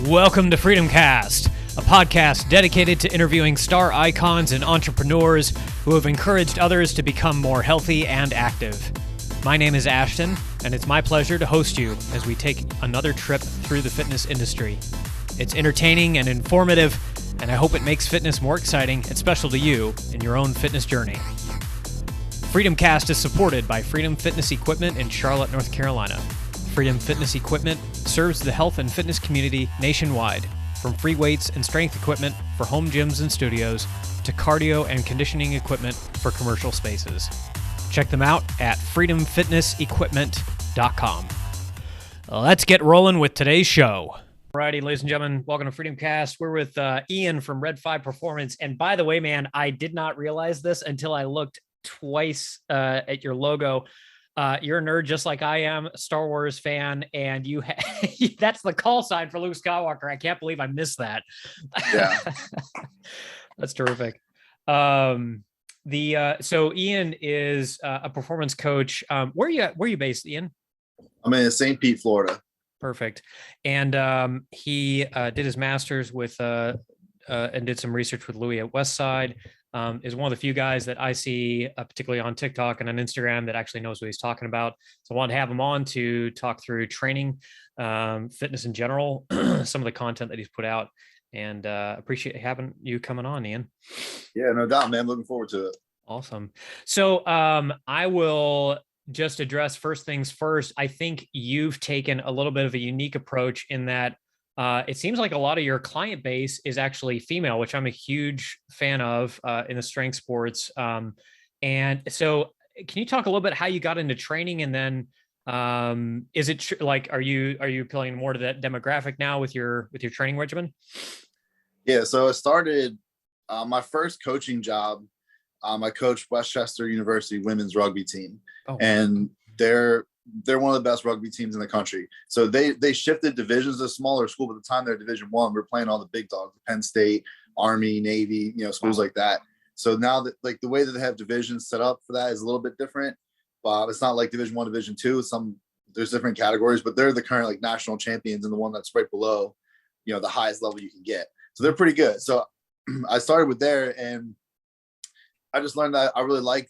Welcome to Freedom Cast, a podcast dedicated to interviewing star icons and entrepreneurs who have encouraged others to become more healthy and active. My name is Ashton, and it's my pleasure to host you as we take another trip through the fitness industry. It's entertaining and informative, and I hope it makes fitness more exciting and special to you in your own fitness journey. Freedom Cast is supported by Freedom Fitness Equipment in Charlotte, North Carolina. Freedom Fitness Equipment serves the health and fitness community nationwide, from free weights and strength equipment for home gyms and studios to cardio and conditioning equipment for commercial spaces. Check them out at freedomfitnessequipment.com. Let's get rolling with today's show. Alrighty, ladies and gentlemen, welcome to Freedom Cast. We're with Ian from Red5Performance. And by the way, man, I did not realize this until I looked twice at your logo. You're a nerd just like I am, Star Wars fan, and you that's the call sign for Luke Skywalker. I can't believe I missed that. Yeah. That's terrific. So Ian is a performance coach. Where are you based, Ian? I'm in St. Pete, Florida. Perfect. And he did his master's with and did some research with Louis at Westside. Is one of the few guys that I see, particularly on TikTok and on Instagram, that actually knows what he's talking about. So I wanted to have him on to talk through training, fitness in general, some of the content that he's put out, and appreciate having you coming on, Ian. Yeah, no doubt, man. Looking forward to it. Awesome. So I will just address first things first. I think you've taken a little bit of a unique approach in that it seems like a lot of your client base is actually female, which I'm a huge fan of in the strength sports. And so can you talk a little bit how you got into training, and then is it like, are you appealing more to that demographic now with your training regimen? Yeah. So I started my first coaching job. I coached Westchester University women's rugby team, and they're one of the best rugby teams in the country. So they shifted divisions to a smaller school, but at the time they're Division I. We're playing all the big dogs, Penn State, Army, Navy, schools like that. So now that like the way that they have divisions set up for that is a little bit different. It's not like Division I, Division II. There's different categories, but they're the current like national champions and the one that's right below, the highest level you can get. So they're pretty good. So I started with there, and I just learned that I really like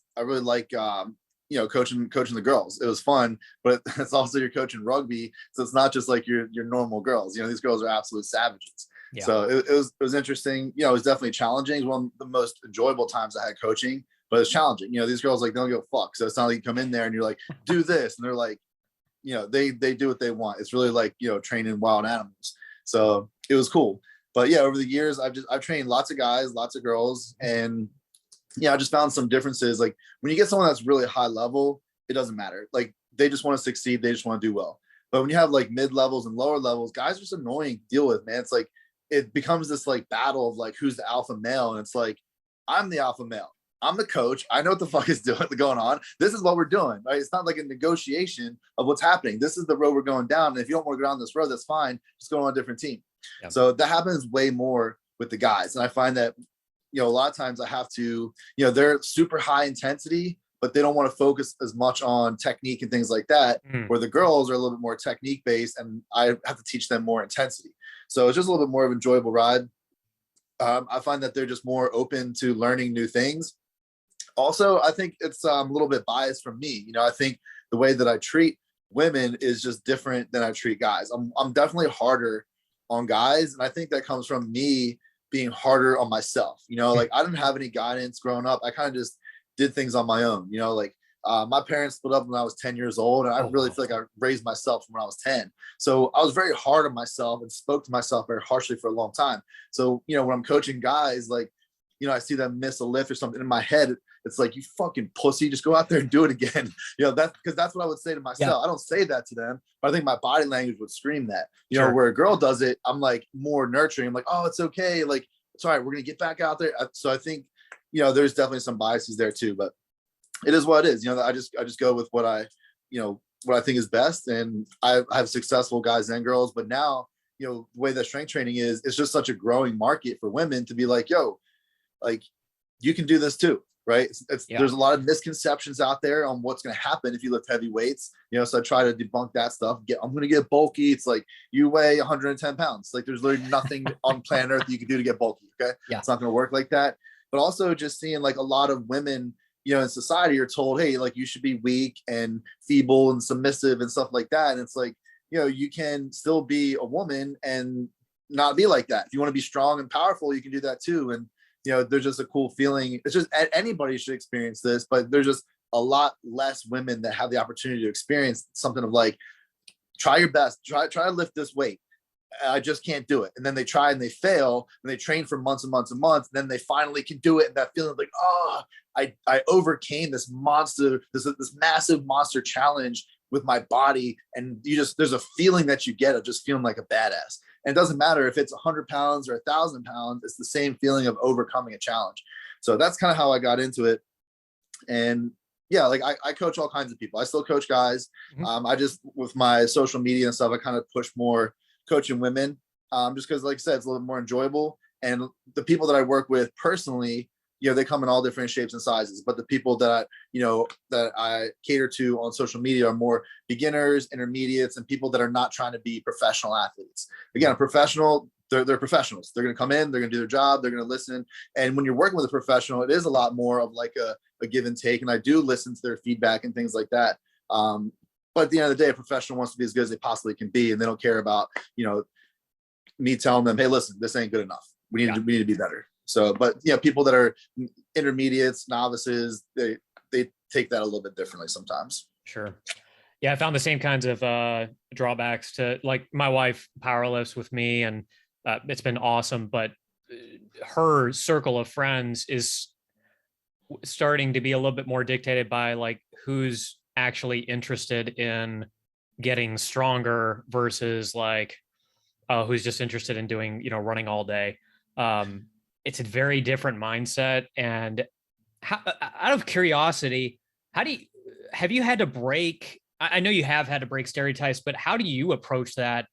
coaching the girls. It was fun, but it's also you're coaching rugby, so it's not just like your normal girls. These girls are absolute savages. Yeah. So it was interesting. It was definitely challenging. It was one of the most enjoyable times I had coaching, but it's challenging. These girls like don't give a fuck. So it's not like you come in there and you're like, do this, and they're like, they do what they want. It's really like training wild animals. So it was cool. But yeah, over the years I've trained lots of guys, lots of girls, and I just found some differences. Like when you get someone that's really high level, it doesn't matter. Like they just want to succeed. They just want to do well. But when you have like mid levels and lower levels, guys are just annoying to deal with, man. It's like, it becomes this like battle of like, who's the alpha male? And it's like, I'm the alpha male. I'm the coach. I know what the fuck is going on. This is what we're doing, right? It's not like a negotiation of what's happening. This is the road we're going down. And if you don't want to go down this road, that's fine. Just go on a different team. Yeah. So that happens way more with the guys. And I find that a lot of times I have to, they're super high intensity, but they don't want to focus as much on technique and things like that, where the girls are a little bit more technique based, and I have to teach them more intensity. So it's just a little bit more of an enjoyable ride. I find that they're just more open to learning new things. Also, I think it's a little bit biased from me. I think the way that I treat women is just different than I treat guys. I'm definitely harder on guys. And I think that comes from me being harder on myself. Like I didn't have any guidance growing up. I kind of just did things on my own. My parents split up when I was 10 years old, and I really feel like I raised myself from when I was 10. So I was very hard on myself and spoke to myself very harshly for a long time. So, when I'm coaching guys, like, I see them miss a lift or something in my head, it's like, you fucking pussy, just go out there and do it again. That's what I would say to myself. Yeah. I don't say that to them, but I think my body language would scream that. Sure. Where a girl does it, I'm like more nurturing. I'm like, oh, it's okay. Like, it's all right. We're going to get back out there. So I think, there's definitely some biases there too, but it is what it is. I just go with what I think is best. And I have successful guys and girls, but now, the way that strength training is, it's just such a growing market for women to be like, yo, like you can do this too. right? There's a lot of misconceptions out there on what's going to happen if you lift heavy weights, so I try to debunk that stuff. I'm going to get bulky. It's like, you weigh 110 pounds. Like, there's literally nothing on planet Earth you can do to get bulky. Okay. Yeah. It's not going to work like that. But also just seeing like a lot of women, in society are told, hey, like, you should be weak and feeble and submissive and stuff like that. And it's like, you can still be a woman and not be like that. If you want to be strong and powerful, you can do that too. And there's just a cool feeling. It's just, anybody should experience this, but there's just a lot less women that have the opportunity to experience something of like, try your best, try to lift this weight. I just can't do it. And then they try and they fail, and they train for months and months and months. And then they finally can do it. And that feeling like, I overcame this monster, this massive monster challenge with my body. And there's a feeling that you get of just feeling like a badass. And it doesn't matter if it's 100 pounds or 1,000 pounds, it's the same feeling of overcoming a challenge. So that's kind of how I got into it. And yeah, like I coach all kinds of people. I still coach guys. Mm-hmm. I just, with my social media and stuff, I kind of push more coaching women, just because, like I said, it's a little bit more enjoyable. And the people that I work with personally, they come in all different shapes and sizes. But the people that I cater to on social media are more beginners, intermediates, and people that are not trying to be professional athletes. Again, a professional, they're professionals. They're going to come in, they're going to do their job, they're going to listen. And when you're working with a professional, it is a lot more of like a give and take. And I do listen to their feedback and things like that. But at the end of the day, a professional wants to be as good as they possibly can be, and they don't care about, me telling them, hey, listen, this ain't good enough. We need to be better. So, but people that are intermediates, novices, they take that a little bit differently sometimes. Sure. Yeah, I found the same kinds of drawbacks to, like, my wife powerlifts with me, and it's been awesome. But her circle of friends is starting to be a little bit more dictated by like who's actually interested in getting stronger versus like who's just interested in doing, running all day. It's a very different mindset. And out of curiosity, have you had to break, I know you have had to break stereotypes, but how do you approach that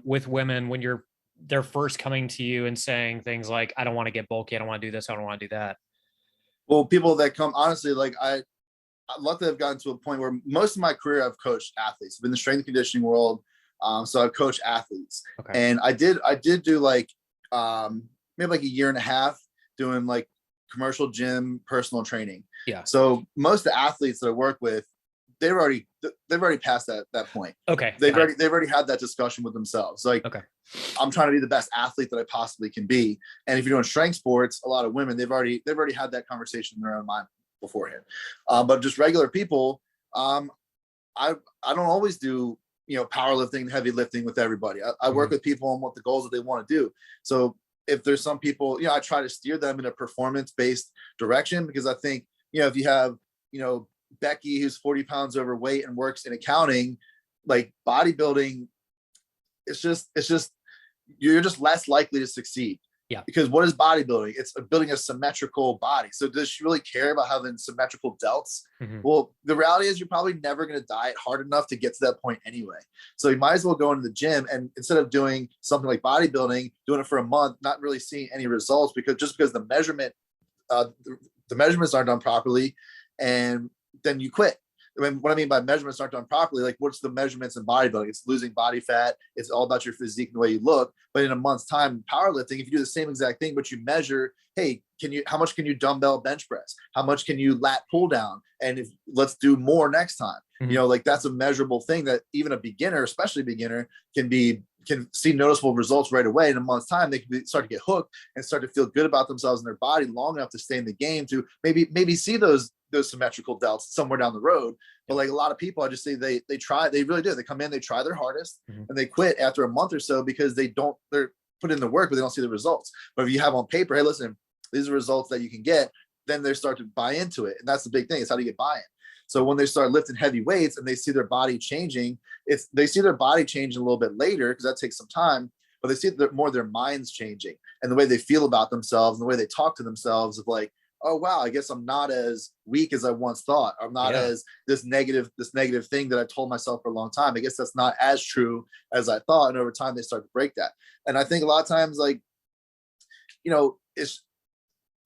with women when they're first coming to you and saying things like, I don't want to get bulky, I don't want to do this, I don't want to do that? Well, people that come, honestly, like I'd love to have gotten to a point where most of my career I've coached athletes. I've been in the strength and conditioning world, so I've coached athletes. Okay. And I did do like maybe like a year and a half doing like commercial gym personal training. Yeah. So most of the athletes that I work with, they've already passed that point. Okay. They've already had that discussion with themselves. Like, okay, I'm trying to be the best athlete that I possibly can be. And if you're doing strength sports, a lot of women, they've already had that conversation in their own mind beforehand. But just regular people, I don't always do, powerlifting, heavy lifting with everybody. I work with people on what the goals that they want to do. So if there's some people, I try to steer them in a performance-based direction, because I think, if you have, Becky, who's 40 pounds overweight and works in accounting, like bodybuilding, it's just you're just less likely to succeed. Yeah. Because what is bodybuilding? It's building a symmetrical body. So does she really care about having symmetrical delts? Mm-hmm. Well, the reality is you're probably never going to diet hard enough to get to that point anyway. So you might as well go into the gym, and instead of doing something like bodybuilding, doing it for a month, not really seeing any results because the measurements aren't done properly, and then you quit. I mean, what I mean by measurements aren't done properly, like what's the measurements in bodybuilding? It's losing body fat. It's all about your physique and the way you look. But in a month's time, powerlifting, if you do the same exact thing, but you measure, hey, how much can you dumbbell bench press? How much can you lat pull down? And let's do more next time. Mm-hmm. Like that's a measurable thing that even a beginner, especially a beginner, can see noticeable results right away. In a month's time, they can start to get hooked and start to feel good about themselves and their body long enough to stay in the game to maybe see those symmetrical delts somewhere down the road. But like a lot of people, I just say they really do. They come in, they try their hardest, mm-hmm, and they quit after a month or so because they're put in the work, but they don't see the results. But if you have on paper, hey, listen, these are results that you can get, then they start to buy into it. And that's the big thing. It's how do you get buy-in? So when they start lifting heavy weights and they see their body changing, they see their body changing a little bit later because that takes some time, but they see more their minds changing and the way they feel about themselves and the way they talk to themselves of like, oh, wow, I guess I'm not as weak as I once thought. I'm not as this negative thing that I told myself for a long time. I guess that's not as true as I thought. And over time, they start to break that. And I think a lot of times, like,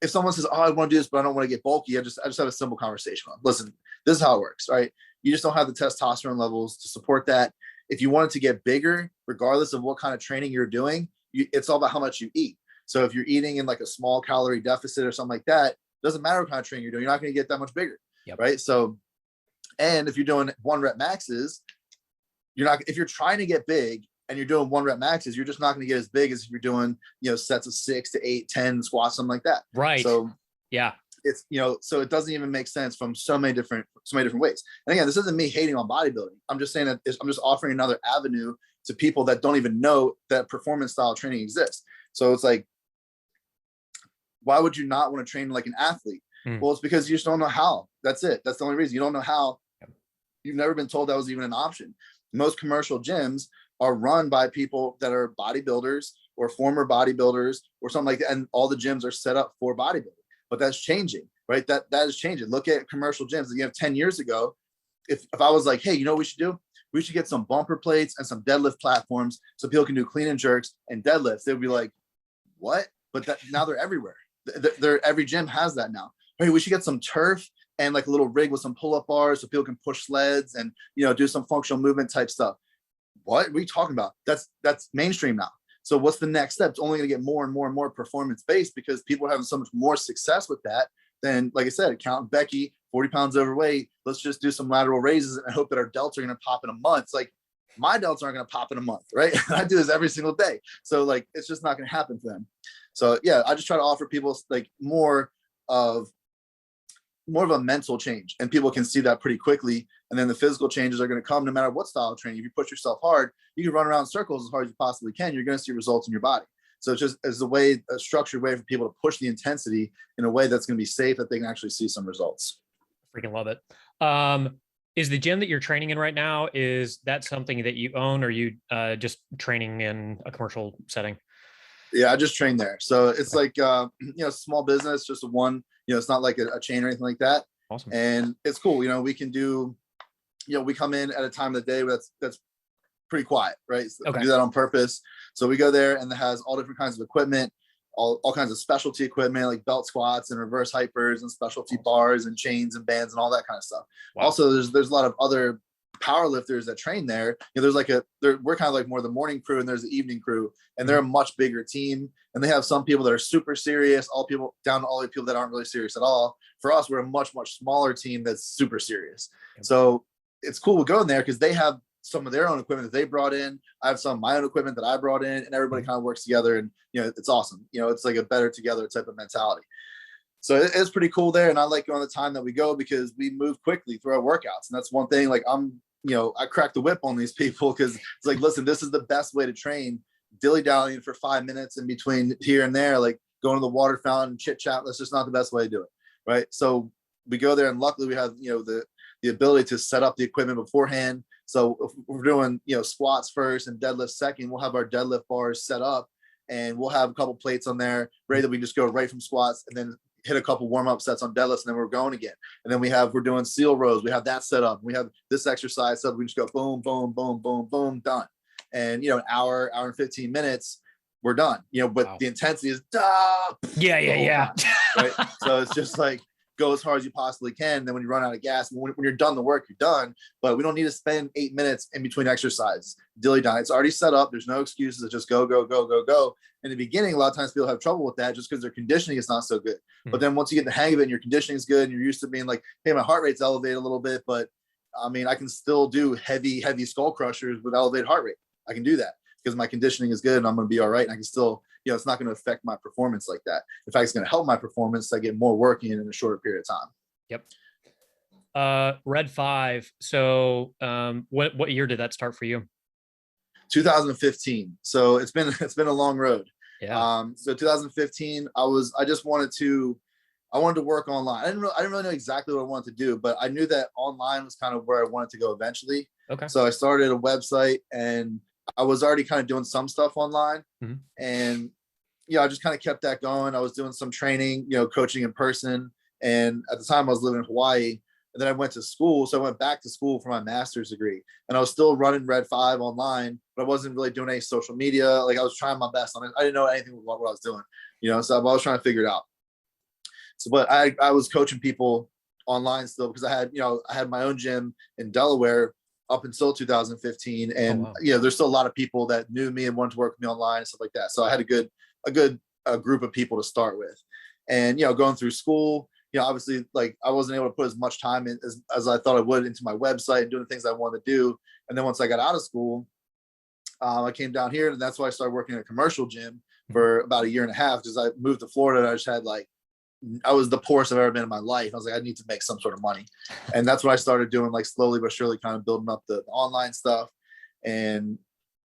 if someone says, oh, I want to do this, but I don't want to get bulky, I just have a simple conversation. Listen, this is how it works, right? You just don't have the testosterone levels to support that. If you wanted to get bigger, regardless of what kind of training you're doing, it's all about how much you eat. So if you're eating in like a small calorie deficit or something like that, doesn't matter what kind of training you're doing, you're not going to get that much bigger, right? So, and if you're doing 1 rep maxes, you're not, if you're trying to get big and you're doing 1 rep maxes, you're just not going to get as big as if you're doing, sets of 6 to 8, 10 squats, something like that. Right. So yeah, it's, so it doesn't even make sense from so many different ways. And again, this isn't me hating on bodybuilding. I'm just saying that I'm just offering another avenue to people that don't even know that performance style training exists. So it's like, why would you not want to train like an athlete? Well, it's because you just don't know how. That's it. That's the only reason. You don't know how. You've never been told that was even an option. Most commercial gyms are run by people that are bodybuilders or former bodybuilders or something like that. And all the gyms are set up for bodybuilding, but that's changing, right? That is changing. Look at commercial gyms that you have 10 years ago. If I was like, hey, you know what we should do? We should get some bumper plates and some deadlift platforms so people can do clean and jerks and deadlifts. They would be like, what? But now they're everywhere. Every gym has that now. Hey, we should get some turf and like a little rig with some pull-up bars so people can push sleds and, do some functional movement type stuff. What are you talking about? That's mainstream now. So what's the next step? It's only going to get more and more and more performance-based because people are having so much more success with that than, like I said, Count Becky, 40 pounds overweight. Let's just do some lateral raises and hope that our delts are going to pop in a month. It's like, my delts aren't going to pop in a month, right? I do this every single day. So like, it's just not going to happen for them. So yeah, I just try to offer people like more of a mental change, and people can see that pretty quickly. And then the physical changes are going to come no matter what style of training. If you push yourself hard, you can run around in circles as hard as you possibly can. You're going to see results in your body. So it's just as a structured way for people to push the intensity in a way that's going to be safe, that they can actually see some results. Freaking love it. Is the gym that you're training in right now, is that something that you own, or you just training in a commercial setting? Yeah, I just train there. So it's like, small business, just one, it's not like a chain or anything like that. Awesome. And it's cool. We can do, we come in at a time of the day that's pretty quiet, right? So we do that on purpose. So we go there and it has all different kinds of equipment, all kinds of specialty equipment, like belt squats and reverse hypers and specialty bars and chains and bands and all that kind of stuff. Wow. Also, there's a lot of other power lifters that train there. There's we're kind of like more the morning crew, and there's the evening crew, and they're a much bigger team. And they have some people that are super serious, all people down to all the people that aren't really serious at all. For us, we're a much, much smaller team that's super serious. So it's cool with going there because they have some of their own equipment that they brought in. I have some of my own equipment that I brought in, and everybody kind of works together, and it's awesome. It's like a better together type of mentality. So it's pretty cool there. And I like going the time that we go because we move quickly through our workouts. And that's one thing, like I crack the whip on these people because it's like, listen, this is the best way to train. Dilly-dallying for 5 minutes in between here and there, like going to the water fountain, chit chat. That's just not the best way to do it. Right. So we go there, and luckily we have, the ability to set up the equipment beforehand. So if we're doing, squats first and deadlift second, we'll have our deadlift bars set up, and we'll have a couple plates on there ready that we just go right from squats and then hit a couple warm-up sets on deadlifts, and then we're going again. And then we're doing seal rows. We have that set up. We have this exercise set up. We just go boom, boom, boom, boom, boom, done. And, an hour and 15 minutes, we're done, but the intensity is, Yeah. Right. So it's just like, go as hard as you possibly can. And then when you run out of gas, when you're done the work, you're done. But we don't need to spend 8 minutes in between exercises. Dilly-dally. It's already set up. There's no excuses. It's just go, go, go, go, go. In the beginning, a lot of times people have trouble with that just because their conditioning is not so good. But then once you get the hang of it and your conditioning is good and you're used to being like, hey, my heart rate's elevated a little bit, but I mean, I can still do heavy skull crushers with elevated heart rate. I can do that because my conditioning is good and I'm going to be all right. And I can still, it's not going to affect my performance like that. In fact, it's going to help my performance. I get more work in a shorter period of time. Yep. Red5. So what year did that start for you? 2015. So it's been a long road. Yeah. So 2015, I wanted to work online. I didn't really know exactly what I wanted to do, but I knew that online was kind of where I wanted to go eventually. Okay. So I started a website, and I was already kind of doing some stuff online. And I just kind of kept that going. I was doing some training, coaching in person. And at the time I was living in Hawaii, and then I went to school. So I went back to school for my master's degree, and I was still running Red5 online, but I wasn't really doing any social media. Like I was trying my best on it. I didn't know anything about what I was doing, so I was trying to figure it out. So, but I was coaching people online still because I had my own gym in Delaware up until 2015. And, there's still a lot of people that knew me and wanted to work with me online and stuff like that. So I had a good group of people to start with. And, going through school, obviously, like, I wasn't able to put as much time in as I thought I would into my website and doing the things I wanted to do. And then once I got out of school, I came down here, and that's why I started working at a commercial gym for about 1.5 years, because I moved to Florida and I just had I was the poorest I've ever been in my life. I was like, I need to make some sort of money. And that's what I started doing, like, slowly but surely, kind of building up the online stuff. And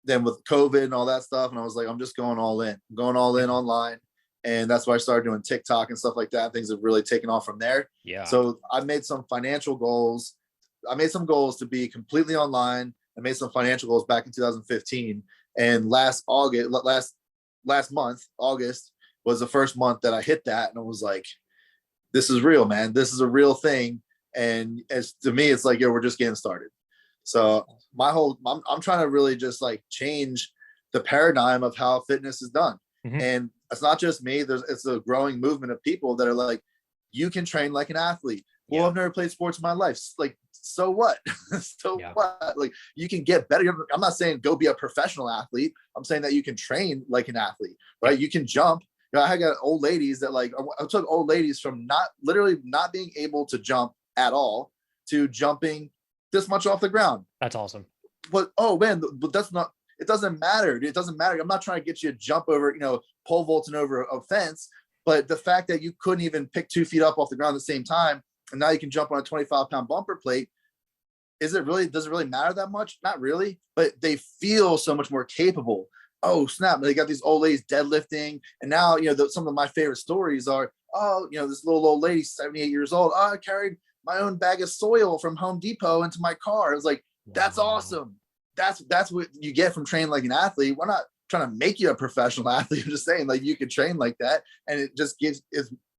then with COVID and all that stuff, and I was like, I'm just going all in. I'm going all in online. And that's why I started doing TikTok and stuff like that. Things have really taken off from there. Yeah. So I made some financial goals. I made some goals to be completely online. I made some financial goals back in 2015. And last month, August, was the first month that I hit that. And I was like, this is real, man. This is a real thing. And to me, it's like, we're just getting started. So I'm trying to really just like change the paradigm of how fitness is done. Mm-hmm. And it's not just me. It's a growing movement of people that are like, you can train like an athlete. Well, I've never played sports in my life. Like, so what? What? Like, you can get better. I'm not saying go be a professional athlete. I'm saying that you can train like an athlete, right? You can jump. I got old ladies that, like, I took old ladies from literally not being able to jump at all to jumping this much off the ground. That's awesome. But, oh man, but it doesn't matter. It doesn't matter. I'm not trying to get you to jump over, pole vaulting over a fence, but the fact that you couldn't even pick 2 feet up off the ground at the same time, and now you can jump on a 25-pound bumper plate. Does it really matter that much? Not really, but they feel so much more capable. Oh, snap. They got these old ladies deadlifting. And now, some of my favorite stories are, this little old lady, 78 years old. Oh, I carried my own bag of soil from Home Depot into my car. It was like, that's awesome. That's what you get from training like an athlete. We're not trying to make you a professional athlete. I'm just saying, like, you can train like that. And it just gives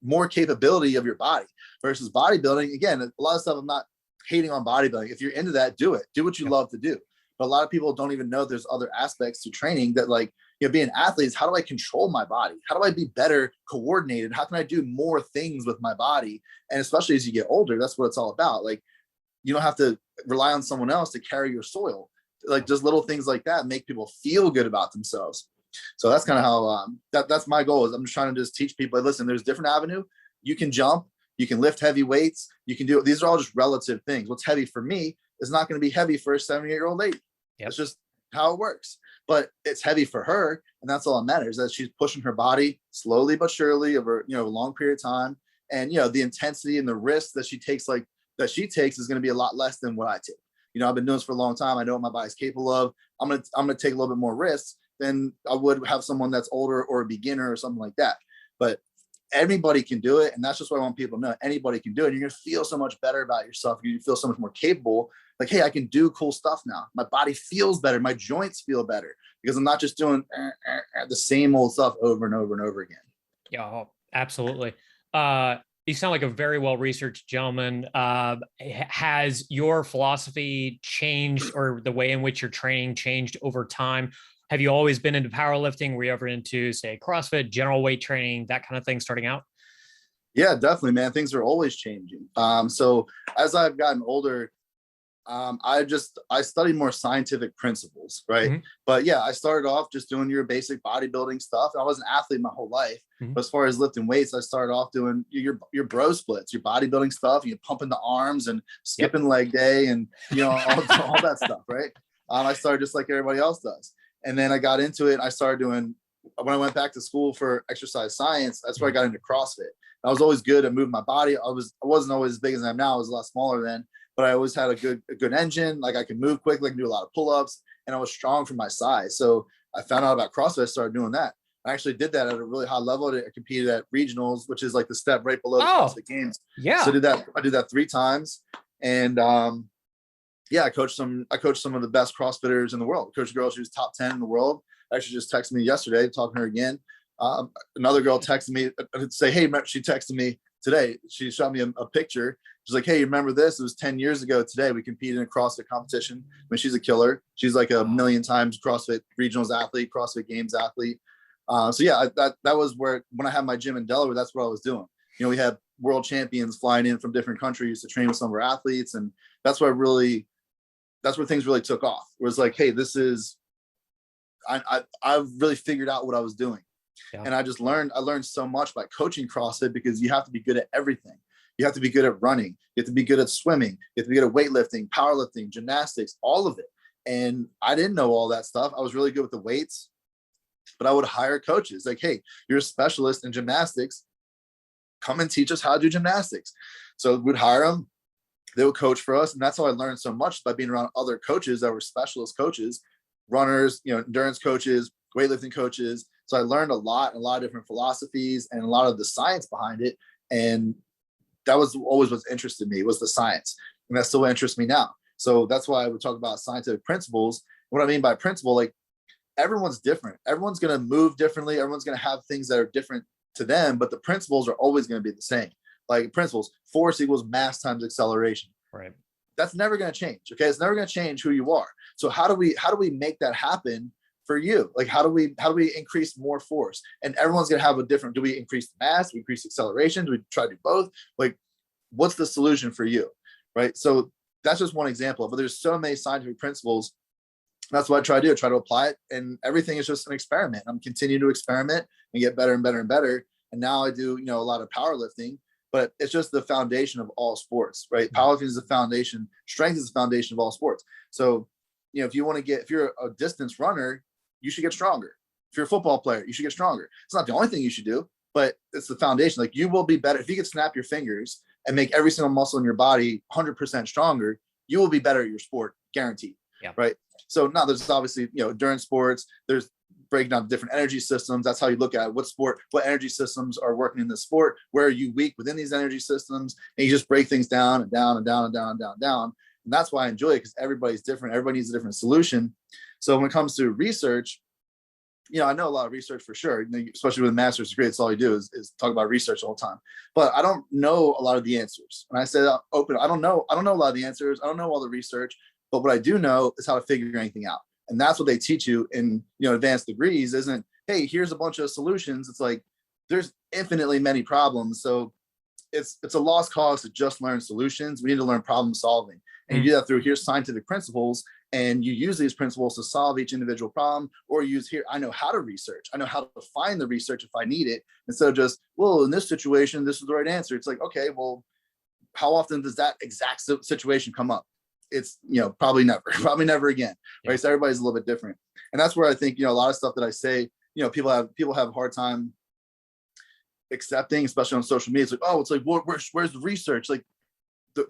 more capability of your body versus bodybuilding. Again, a lot of stuff, I'm not hating on bodybuilding. If you're into that, do it. Do what you love to do. But a lot of people don't even know there's other aspects to training that, like, being an athlete is, how do I control my body? How do I be better coordinated? How can I do more things with my body? And especially as you get older, that's what it's all about. Like, you don't have to rely on someone else to carry your soil. Like, just little things like that make people feel good about themselves. So that's kind of how that's my goal. Is I'm just trying to just teach people, listen, there's different avenue. You can jump, you can lift heavy weights, you can do it. These are all just relative things. What's heavy for me is not going to be heavy for a 78-year-old lady. Yep. It's just how it works. But it's heavy for her, and that's all that matters. That she's pushing her body slowly but surely over a long period of time, and the intensity and the risk that she takes is going to be a lot less than what I take. I've been doing this for a long time. I know what my body's capable of. I'm gonna take a little bit more risks than I would have someone that's older or a beginner or something like that. But anybody can do it, and that's just what I want people to know. Anybody can do it. You're gonna feel so much better about yourself. You feel so much more capable. Like, hey, I can do cool stuff now. My body feels better. My joints feel better because I'm not just doing the same old stuff over and over and over again. Yeah, absolutely. You sound like a very well-researched gentleman. Has your philosophy changed, or the way in which you're training changed over time? Have you always been into powerlifting? Were you ever into, say, CrossFit, general weight training, that kind of thing starting out? Yeah, definitely, man. Things are always changing. So as I've gotten older, I studied more scientific principles, right? Mm-hmm. But yeah, I started off just doing your basic bodybuilding stuff. I was an athlete my whole life. Mm-hmm. But as far as lifting weights, I started off doing your bro splits, your bodybuilding stuff, you pumping the arms and skipping leg day and all that stuff, right? I started just like everybody else does. And then I got into it. I started doing, when I went back to school for exercise science, that's where I got into CrossFit. I was always good at moving my body. I wasn't always as big as I am now. I was a lot smaller then, but I always had a good engine. Like, I could move quickly, I could do a lot of pull-ups, and I was strong for my size. So I found out about CrossFit, I started doing that. I actually did that at a really high level. I competed at regionals, which is like the step right below the CrossFit Games. Yeah. So I did that 3 times. And I coached some of the best CrossFitters in the world. I coached a girl, she was top 10 in the world. Actually just texted me yesterday, talking to her again. Another girl texted me to say, hey, she texted me today. She shot me a picture. She's like, hey, you remember this? It was 10 years ago today. We competed in a CrossFit competition. I mean, she's a killer. She's like a million times CrossFit regionals athlete, CrossFit Games athlete. So yeah, that was when I had my gym in Delaware, that's what I was doing. we had world champions flying in from different countries to train with some of our athletes. And that's where things really took off. It was like, hey, I've really figured out what I was doing. Yeah. And I learned so much by coaching CrossFit, because you have to be good at everything. You have to be good at running. You have to be good at swimming. You have to be good at weightlifting, powerlifting, gymnastics, all of it. And I didn't know all that stuff. I was really good with the weights, but I would hire coaches like, hey, you're a specialist in gymnastics. Come and teach us how to do gymnastics. So we'd hire them. They would coach for us. And that's how I learned so much, by being around other coaches that were specialist coaches, runners, endurance coaches, weightlifting coaches. So I learned a lot of different philosophies and a lot of the science behind it. And that was always what interested me, was the science. And that still interests me now. So that's why I would talk about scientific principles. What I mean by principle, like, everyone's different. Everyone's going to move differently. Everyone's going to have things that are different to them, but the principles are always going to be the same. Like principles, force equals mass times acceleration. Right. That's never going to change. Okay. It's never going to change who you are. So how do we make that happen for you? Like, how do we increase more force? And everyone's going to have a different, do we increase the mass? Do we increase acceleration? Do we try to do both? Like, what's the solution for you? Right. So that's just one example, but there's so many scientific principles. That's what I try to do. I try to apply it, and everything is just an experiment. I'm continuing to experiment and get better and better and better. And now I do, a lot of powerlifting, but it's just the foundation of all sports, right? Powerlifting is the foundation. Strength is the foundation of all sports. So, if you're a distance runner, you should get stronger. If you're a football player, you should get stronger. It's not the only thing you should do, but it's the foundation. Like, you will be better if you could snap your fingers and make every single muscle in your body 100% stronger. You will be better at your sport, guaranteed. Yeah. Right. So now there's obviously, during sports, there's breaking down different energy systems. That's how you look at what energy systems are working in the sport. Where are you weak within these energy systems? And you just break things down and down and down and down and down and down. And that's why I enjoy it, because everybody's different. Everybody needs a different solution. So when it comes to research, I know a lot of research for sure, especially with a master's degree. It's all you do is talk about research all the time. But I don't know a lot of the answers. And I say that open. I don't know a lot of the answers. I don't know all the research. But what I do know is how to figure anything out. And that's what they teach you in, advanced degrees. Isn't, hey, here's a bunch of solutions. It's like, there's infinitely many problems. So it's a lost cause to just learn solutions. We need to learn problem solving. And you do that through, here's scientific principles, and you use these principles to solve each individual problem, or I know how to research. I know how to find the research if I need it, instead of just, well, in this situation, this is the right answer. It's like, okay, well, how often does that exact situation come up? It's, probably never again. Right. Yeah. So everybody's a little bit different. And that's where I think, a lot of stuff that I say, people have a hard time accepting, especially on social media. It's like, oh, it's like, where's the research? Like,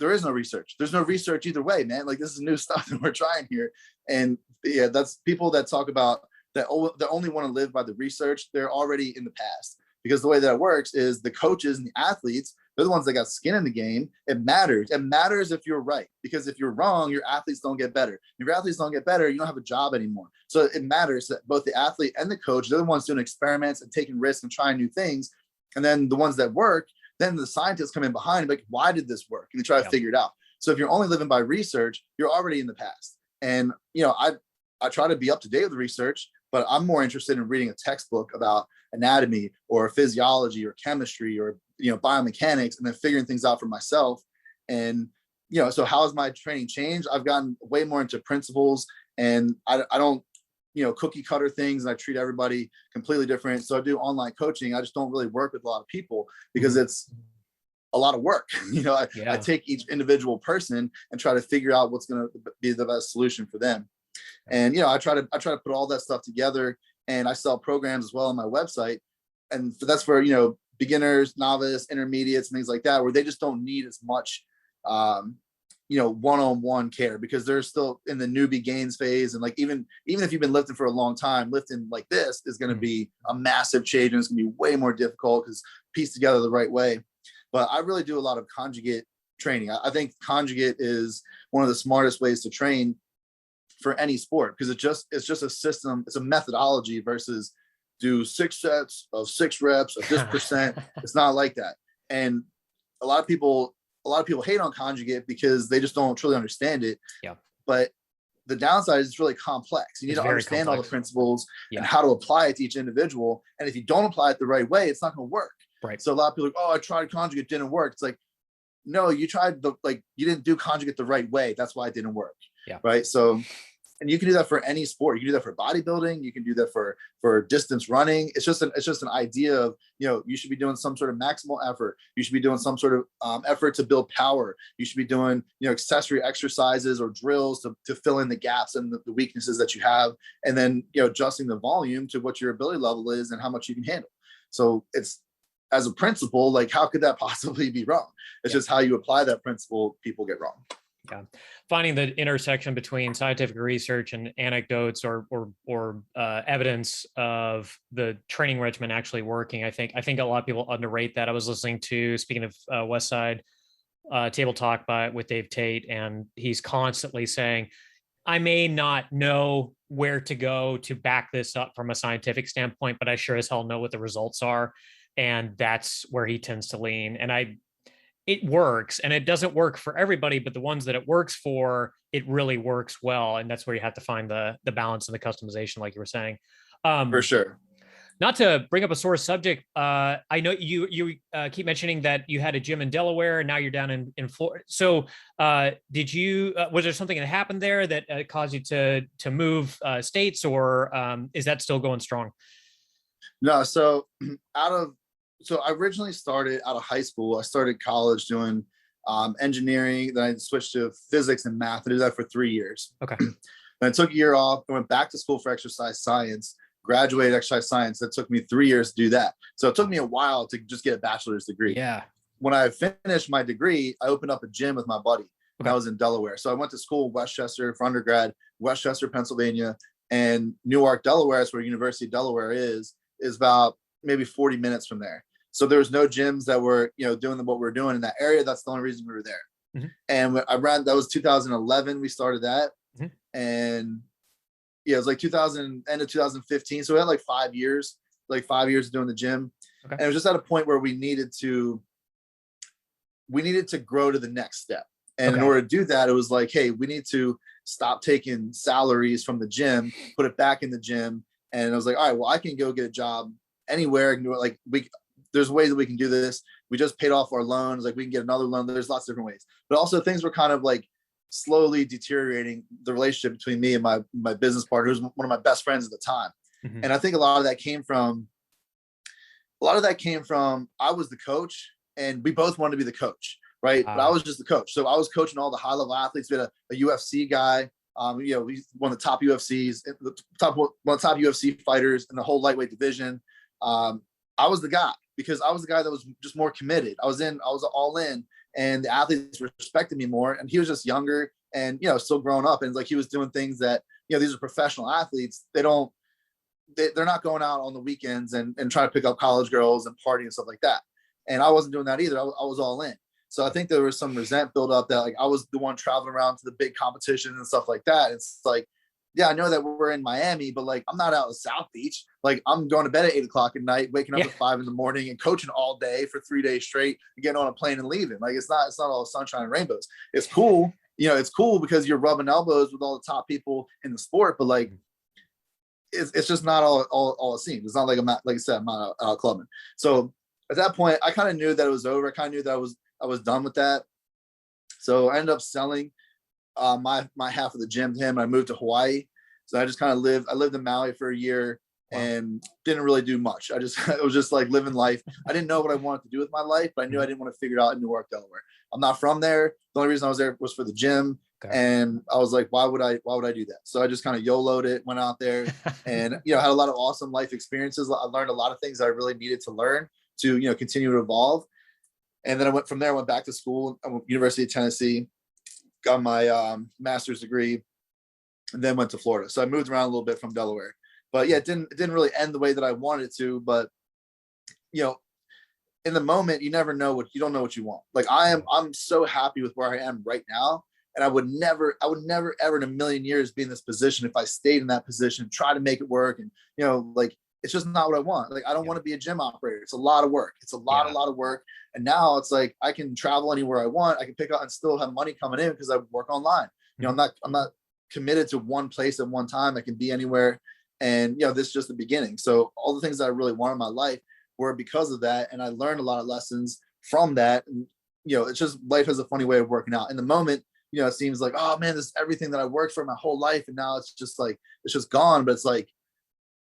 there is no research. There's no research either way, man. Like, this is new stuff that we're trying here. And yeah, that's people that talk about that only want to live by the research. They're already in the past, because the way that it works is the coaches and the athletes, they're the ones that got skin in the game. It matters. It matters if you're right, because if you're wrong, your athletes don't get better. If your athletes don't get better, you don't have a job anymore. So it matters that both the athlete and the coach, they're the ones doing experiments and taking risks and trying new things. And then the ones that work, then the scientists come in behind, like, why did this work? And they try to figure it out. So if you're only living by research, you're already in the past. And, I try to be up to date with research, but I'm more interested in reading a textbook about anatomy or physiology or chemistry or, biomechanics, and then figuring things out for myself. And, so how has my training changed? I've gotten way more into principles, and I don't, cookie cutter things, and I treat everybody completely different. So I do online coaching. I just don't really work with a lot of people, because it's a lot of work. I take each individual person and try to figure out what's going to be the best solution for them. And, I try to put all that stuff together, and I sell programs as well on my website. And that's for, beginners, novice, intermediates, and things like that, where they just don't need as much, one-on-one care, because they're still in the newbie gains phase. And like, even if you've been lifting for a long time, lifting like this is going to be a massive change, and it's going to be way more difficult because pieced together the right way. But I really do a lot of conjugate training. I think conjugate is one of the smartest ways to train for any sport, because it's just a system. It's a methodology versus do 6 sets of 6 reps of this percent. It's not like that. And a lot of people hate on conjugate because they just don't truly understand it. Yeah. But the downside is it's really complex. You need to understand all the principles and how to apply it to each individual. And if you don't apply it the right way, it's not going to work. Right. So a lot of people are like, oh, I tried conjugate, didn't work. It's like, no, you tried you didn't do conjugate the right way. That's why it didn't work. Yeah. Right. So, and you can do that for any sport. You can do that for bodybuilding. You can do that for distance running. It's just an idea of, you should be doing some sort of maximal effort. You should be doing some sort of effort to build power. You should be doing, accessory exercises or drills to fill in the gaps and the weaknesses that you have. And then, adjusting the volume to what your ability level is and how much you can handle. So it's, as a principle, like, how could that possibly be wrong? It's just how you apply that principle, people get wrong. Yeah. Finding the intersection between scientific research and anecdotes or evidence of the training regimen actually working. I think a lot of people underrate that. I was listening to, speaking of West Side Table Talk with Dave Tate, and he's constantly saying, I may not know where to go to back this up from a scientific standpoint, but I sure as hell know what the results are. And that's where he tends to lean. And it works, and it doesn't work for everybody, but the ones that it works for, it really works well. And that's where you have to find the balance and the customization, like you were saying. For sure. Not to bring up a sore subject, I know you keep mentioning that you had a gym in Delaware and now you're down in Florida. So did you, was there something that happened there that caused you to move states, or is that still going strong? No, so I originally started out of high school. I started college doing engineering. Then I switched to physics and math. I did that for 3 years. Okay. Then I took a year off. I went back to school for exercise science, graduated exercise science. That took me 3 years to do that. So it took me a while to just get a bachelor's degree. Yeah. When I finished my degree, I opened up a gym with my buddy. Okay. I was in Delaware. So I went to school in Westchester for undergrad, Westchester, Pennsylvania, and Newark, Delaware. That's where University of Delaware is about maybe 40 minutes from there. So there was no gyms that were, doing what we're doing in that area. That's the only reason we were there. Mm-hmm. And that was 2011. We started that. Mm-hmm. And it was like end of 2015. So we had like 5 years doing the gym. Okay. And it was just at a point where we needed to grow to the next step. And in order to do that, it was like, hey, we need to stop taking salaries from the gym, put it back in the gym. And I was like, all right, well, I can go get a job anywhere. I can do it. Like there's ways that we can do this. We just paid off our loans. Like we can get another loan. There's lots of different ways. But also things were kind of like slowly deteriorating, the relationship between me and my business partner, who's one of my best friends at the time. Mm-hmm. And I think a lot of that came from I was the coach and we both wanted to be the coach, right? But I was just the coach. So I was coaching all the high level athletes. We had a UFC guy. He's one of the top UFCs, one of the top UFC fighters in the whole lightweight division. I was the guy because I was the guy that was just more committed. I was all in, and the athletes respected me more. And he was just younger and, still growing up. And like, he was doing things that, these are professional athletes. They're not going out on the weekends and trying to pick up college girls and party and stuff like that. And I wasn't doing that either. I was all in. So I think there was some resent built up that like I was the one traveling around to the big competitions and stuff like that. It's like, yeah, I know that we're in Miami, but like I'm not out in South Beach. Like I'm going to bed at 8 o'clock at night, waking up at 5 in the morning and coaching all day for 3 days straight and getting on a plane and leaving. Like it's not all sunshine and rainbows. It's cool. It's cool because you're rubbing elbows with all the top people in the sport, but like it's just not all it seems. It's not like I'm not, like I said, I'm not out clubbing. So at that point, I kind of knew that it was over. I kind of knew that I was done with that. So I ended up selling my half of the gym to him. I moved to Hawaii. So I just kind of lived in Maui for a year and didn't really do much. It was just like living life. I didn't know what I wanted to do with my life, but I knew I didn't want to figure it out in Newark, Delaware. I'm not from there. The only reason I was there was for the gym. Okay. And I was like, why would I do that? So I just kind of YOLO'd it, went out there and, had a lot of awesome life experiences. I learned a lot of things I really needed to learn to, continue to evolve. And then I went back to school at University of Tennessee, got my master's degree, and then went to Florida. So I moved around a little bit from Delaware. But yeah, it didn't really end the way that I wanted it to. But in the moment, you don't know what you want. Like I'm so happy with where I am right now. And I would never ever in a million years be in this position if I stayed in that position, try to make it work. And it's just not what I want. Like I don't want to be a gym operator. It's a lot of work. It's a lot of work. And now it's like I can travel anywhere I want. I can pick up and still have money coming in because I work online. I'm not committed to one place at one time. I can be anywhere. And this is just the beginning. So all the things that I really want in my life were because of that. And I learned a lot of lessons from that. And, it's just life has a funny way of working out. In the moment, it seems like, oh man, this is everything that I worked for my whole life. And now it's just gone. But it's like,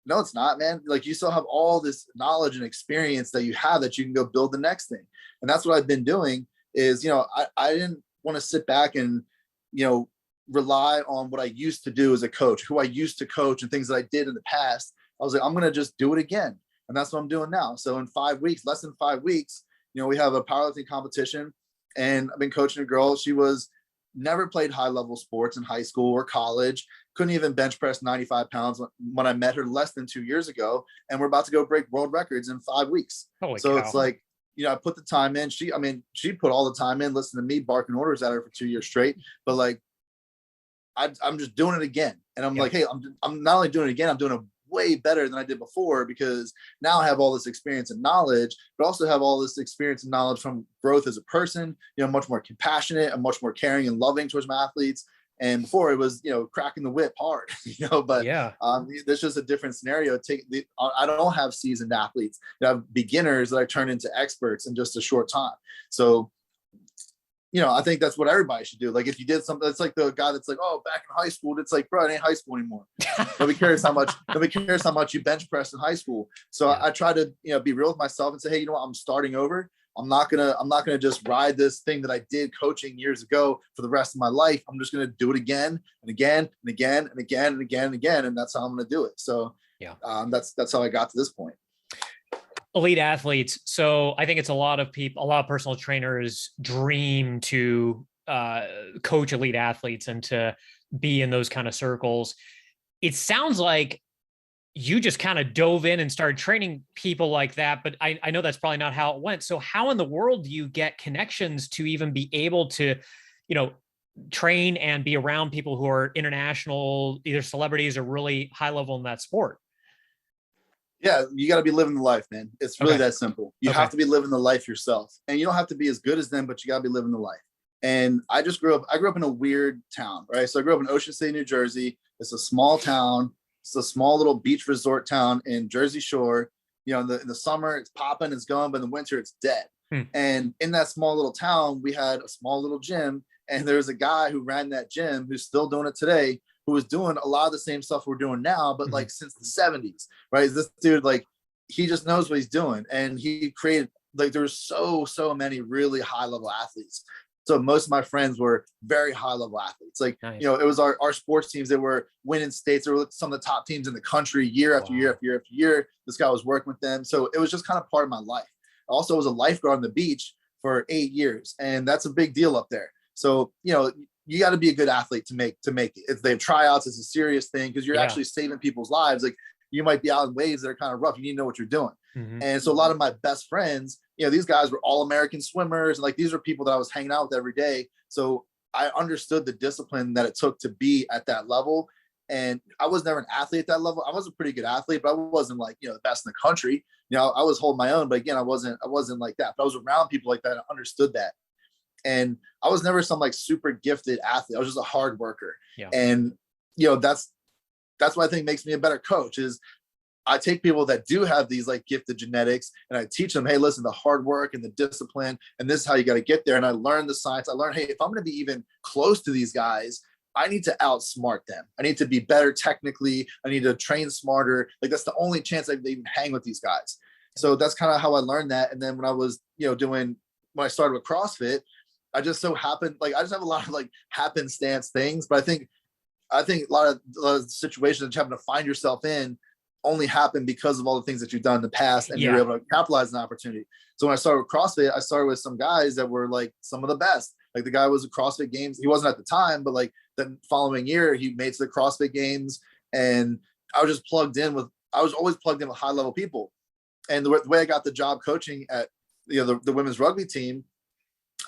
no, it's not, man. Like, you still have all this knowledge and experience that you have that you can go build the next thing. And that's what I've been doing is, I didn't want to sit back and, rely on what I used to do as a coach, who I used to coach and things that I did in the past. I was like, I'm going to just do it again. And that's what I'm doing now. So in 5 weeks, less than 5 weeks, we have a powerlifting competition, and I've been coaching a girl. She was never played high level sports in high school or college, couldn't even bench press 95 pounds when I met her less than 2 years ago. And we're about to go break world records in 5 weeks. Holy so cow. It's like, I put the time in. She put all the time in, listen to me barking orders at her for 2 years straight. But like, I'm just doing it again. And I'm like, hey, I'm not only doing it again, I'm doing it way better than I did before, because now I have all this experience and knowledge, but also have all this experience and knowledge from growth as a person, much more compassionate and much more caring and loving towards my athletes. And before it was, cracking the whip hard, but there's just a different scenario. I don't have seasoned athletes. I have beginners that I turn into experts in just a short time. So, I think that's what everybody should do. Like, if you did something, it's like the guy that's like, oh, back in high school, it's like, bro, it ain't high school anymore. Nobody cares how much you bench press in high school. So I try to, be real with myself and say, hey, I'm starting over. I'm not gonna just ride this thing that I did coaching years ago for the rest of my life. I'm just gonna do it again and again and again and again and again and again, and that's how I'm gonna do it. So that's how I got to this point. Elite athletes. So I think it's a lot of personal trainers dream to coach elite athletes and to be in those kind of circles. It sounds like you just kind of dove in and started training people like that, but I know that's probably not how it went. So how in the world do you get connections to even be able to, train and be around people who are international, either celebrities or really high level in that sport? Yeah, you got to be living the life, man. It's really that simple. You have to be living the life yourself, and you don't have to be as good as them, but you got to be living the life. And I grew up in a weird town, right? So I grew up in Ocean City, New Jersey. It's a small town. It's a small little beach resort town in Jersey Shore. In the summer, it's popping, it's going, but in the winter, it's dead. And in that small little town, we had a small little gym, and there was a guy who ran that gym who's still doing it today, who was doing a lot of the same stuff we're doing now, but like since the 70s, right? This dude, like, he just knows what he's doing. And he created, like, there was so many really high level athletes. So most of my friends were very high level athletes. Like, nice. It was our sports teams that were winning states. They were some of the top teams in the country year after year after year after year. This guy was working with them. So it was just kind of part of my life. I also was a lifeguard on the beach for 8 years. And that's a big deal up there. So, you got to be a good athlete to make it. If they have tryouts, it's a serious thing, because you're actually saving people's lives. Like, you might be out in waves that are kind of rough. You need to know what you're doing. And so a lot of my best friends, these guys were all American swimmers. And like, these are people that I was hanging out with every day. So I understood the discipline that it took to be at that level. And I was never an athlete at that level. I was a pretty good athlete, but I wasn't like, the best in the country. I was holding my own, but again, I wasn't like that. But I was around people like that. I understood that. And I was never some like super gifted athlete. I was just a hard worker. And, that's what I think makes me a better coach is I take people that do have these like gifted genetics and I teach them, hey, listen, the hard work and the discipline, and this is how you got to get there. And I learned the science. I learned, hey, if I'm going to be even close to these guys, I need to outsmart them. I need to be better technically. I need to train smarter. Like, that's the only chance I even hang with these guys. So that's kind of how I learned that. And then when I was, when I started with CrossFit, I just so happened, like, I just have a lot of like happenstance things, but I think a lot of situations that you happen to find yourself in only happen because of all the things that you've done in the past, and you're able to capitalize on the opportunity. So when I started with CrossFit, I started with some guys that were like some of the best. Like, the guy was at CrossFit Games. He wasn't at the time, but like the following year, he made to the CrossFit Games, and I was always plugged in with high level people. And the way I got the job coaching at the women's rugby team,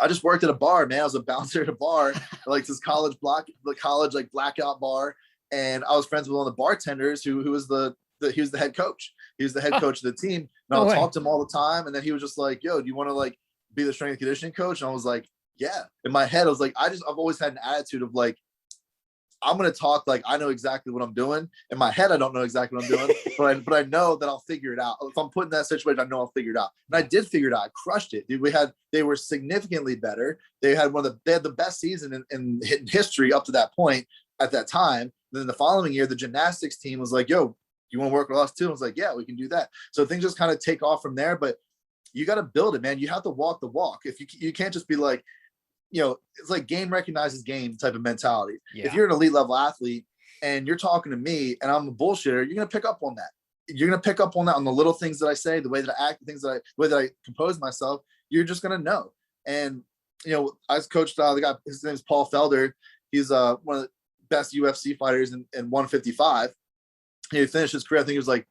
I just worked at a bar, man. I was a bouncer at a bar, like this college like blackout bar. And I was friends with one of the bartenders who was he was the head coach. He was the head coach of the team. And I would talk to him all the time. And then he was just like, yo, do you want to like be the strength and conditioning coach? And I was like, yeah. In my head, I was like, I've always had an attitude of like, I'm going to talk like I know exactly what I'm doing. In my head, I don't know exactly what I'm doing, but I know that I'll figure it out. If I'm put in that situation, I know I'll figure it out. And I did figure it out. I crushed it. Dude, they were significantly better. They had the best season in history up to that point at that time. And then the following year, the gymnastics team was like, yo, you want to work with us too? I was like, yeah, we can do that. So things just kind of take off from there, but you got to build it, man. You have to walk the walk. If you can't just be like, it's like game recognizes game type of mentality. Yeah. If you're an elite level athlete and you're talking to me and I'm a bullshitter, you're going to pick up on that. You're going to pick up on that, on the little things that I say, the way that I act, the way that I compose myself. You're just going to know. And, I coached the guy, his name is Paul Felder. He's one of the best UFC fighters in 155. He finished his career, I think he was like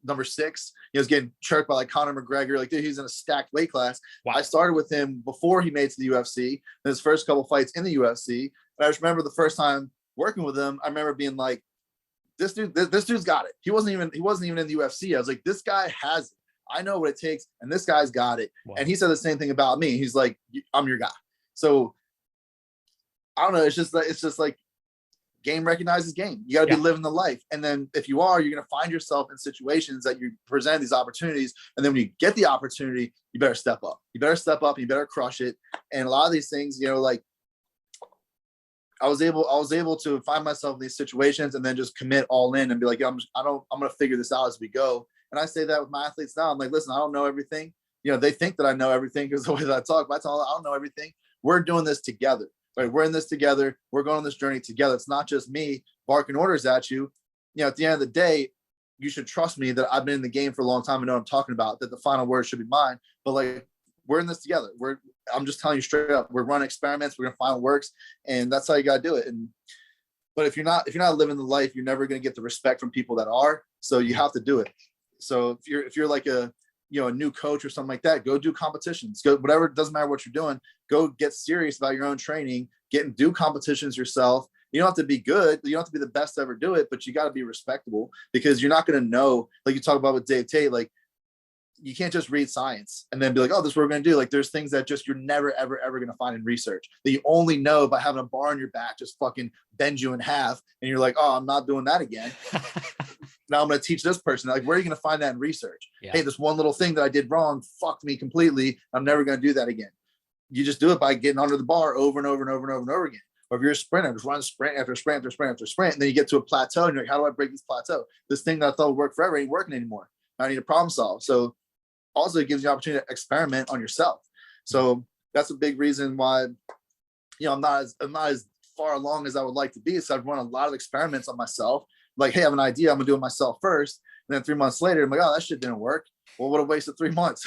number 6. He was getting chirked by like Conor McGregor. Like, dude, he's in a stacked weight class. Wow. I started with him before he made it to the UFC. And his first couple fights in the UFC. And I just remember the first time working with him, I remember being like, this dude's got it. He wasn't even in the UFC. I was like, this guy has it. I know what it takes, and this guy's got it. Wow. And he said the same thing about me. He's like, I'm your guy. So I don't know. It's just like game recognizes game. You got to be living the life. And then if you are, you're going to find yourself in situations that you present these opportunities. And then when you get the opportunity, you better step up. You better step up and you better crush it. And a lot of these things, like I was able to find myself in these situations and then just commit all in and be like, I'm going to figure this out as we go. And I say that with my athletes now. I'm like, listen, I don't know everything. They think that I know everything because the way that I talk, but I tell them I don't know everything. We're doing this together. Right, we're in this together. We're going on this journey together. It's not just me barking orders at you. At the end of the day, you should trust me that I've been in the game for a long time and know what I'm talking about, that the final word should be mine. But like, we're in this together. I'm just telling you straight up, we're running experiments. We're going to find what works. And that's how you got to do it. But if you're not living the life, you're never going to get the respect from people that are. So you have to do it. So if you're like a new coach or something like that, go do competitions, go whatever. It doesn't matter what you're doing. Go get serious about your own training, do competitions yourself. You don't have to be good. You don't have to be the best to ever do it, but you got to be respectable because you're not going to know, like you talk about with Dave Tate, like you can't just read science and then be like, oh, this is what we're going to do. Like there's things that just you're never, ever, ever going to find in research that you only know by having a bar on your back, just fucking bend you in half. And you're like, oh, I'm not doing that again. Now I'm going to teach this person. Like, where are you going to find that in research? Yeah. Hey, this one little thing that I did wrong fucked me completely. I'm never going to do that again. You just do it by getting under the bar over and over and over and over and over again. Or if you're a sprinter, just run sprint after sprint after sprint after sprint. And then you get to a plateau and you're like, how do I break this plateau? This thing that I thought would work forever ain't working anymore. I need to problem solve. So also it gives you the opportunity to experiment on yourself. So that's a big reason why, I'm not as far along as I would like to be. So I've run a lot of experiments on myself. Like, hey, I have an idea. I'm gonna do it myself first. And then 3 months later, I'm like, oh, that shit didn't work. Well, what a waste of 3 months,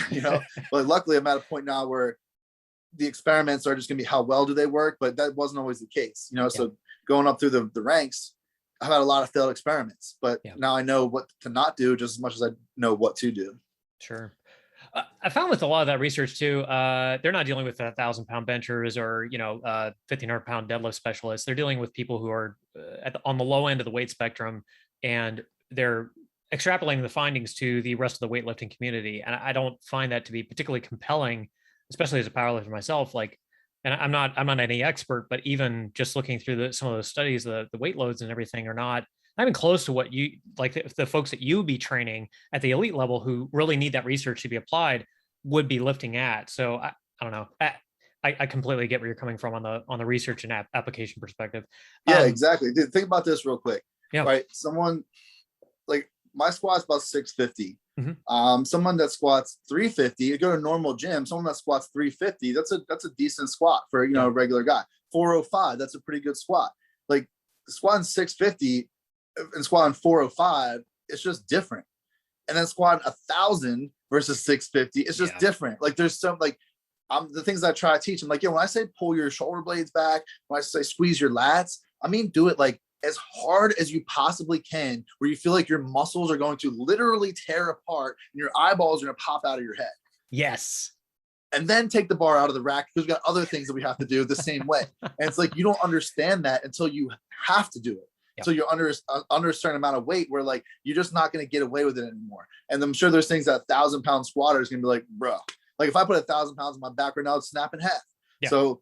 But luckily I'm at a point now where the experiments are just gonna be how well do they work, but that wasn't always the case, So going up through the ranks, I've had a lot of failed experiments, but now I know what to not do just as much as I know what to do. Sure. I found with a lot of that research too, they're not dealing with 1,000-pound benchers or 1,500-pound deadlift specialists. They're dealing with people who are on the low end of the weight spectrum, and they're extrapolating the findings to the rest of the weightlifting community. And I don't find that to be particularly compelling, especially as a powerlifter myself. Like, and I'm not any expert, but even just looking through some of those studies, the weight loads and everything are not even close to what you like. The folks that you be training at the elite level who really need that research to be applied would be lifting at. So I don't know. I completely get where you're coming from on the research and application perspective. Yeah, exactly. Dude, think about this real quick. Yeah. Right. Someone like my squat's about 650. Mm-hmm. Someone that squats 350, you go to a normal gym, someone that squats 350, that's a decent squat for a regular guy. 405, that's a pretty good squat. Like squatting 650 and squatting 405, it's just different. And then squatting 1,000 versus 650, it's just different. Like there's some the things that I try to teach, I'm like, when I say pull your shoulder blades back, when I say squeeze your lats, I mean do it like as hard as you possibly can, where you feel like your muscles are going to literally tear apart and your eyeballs are going to pop out of your head. Yes. And then take the bar out of the rack because we've got other things that we have to do the same way. And it's like, you don't understand that until you have to do it. Yep. So you're under a certain amount of weight where like, you're just not going to get away with it anymore. And I'm sure there's things that 1,000-pound squatter is going to be like, bro, like if I put 1,000 pounds on my back right now, it's snap in half. Yeah. So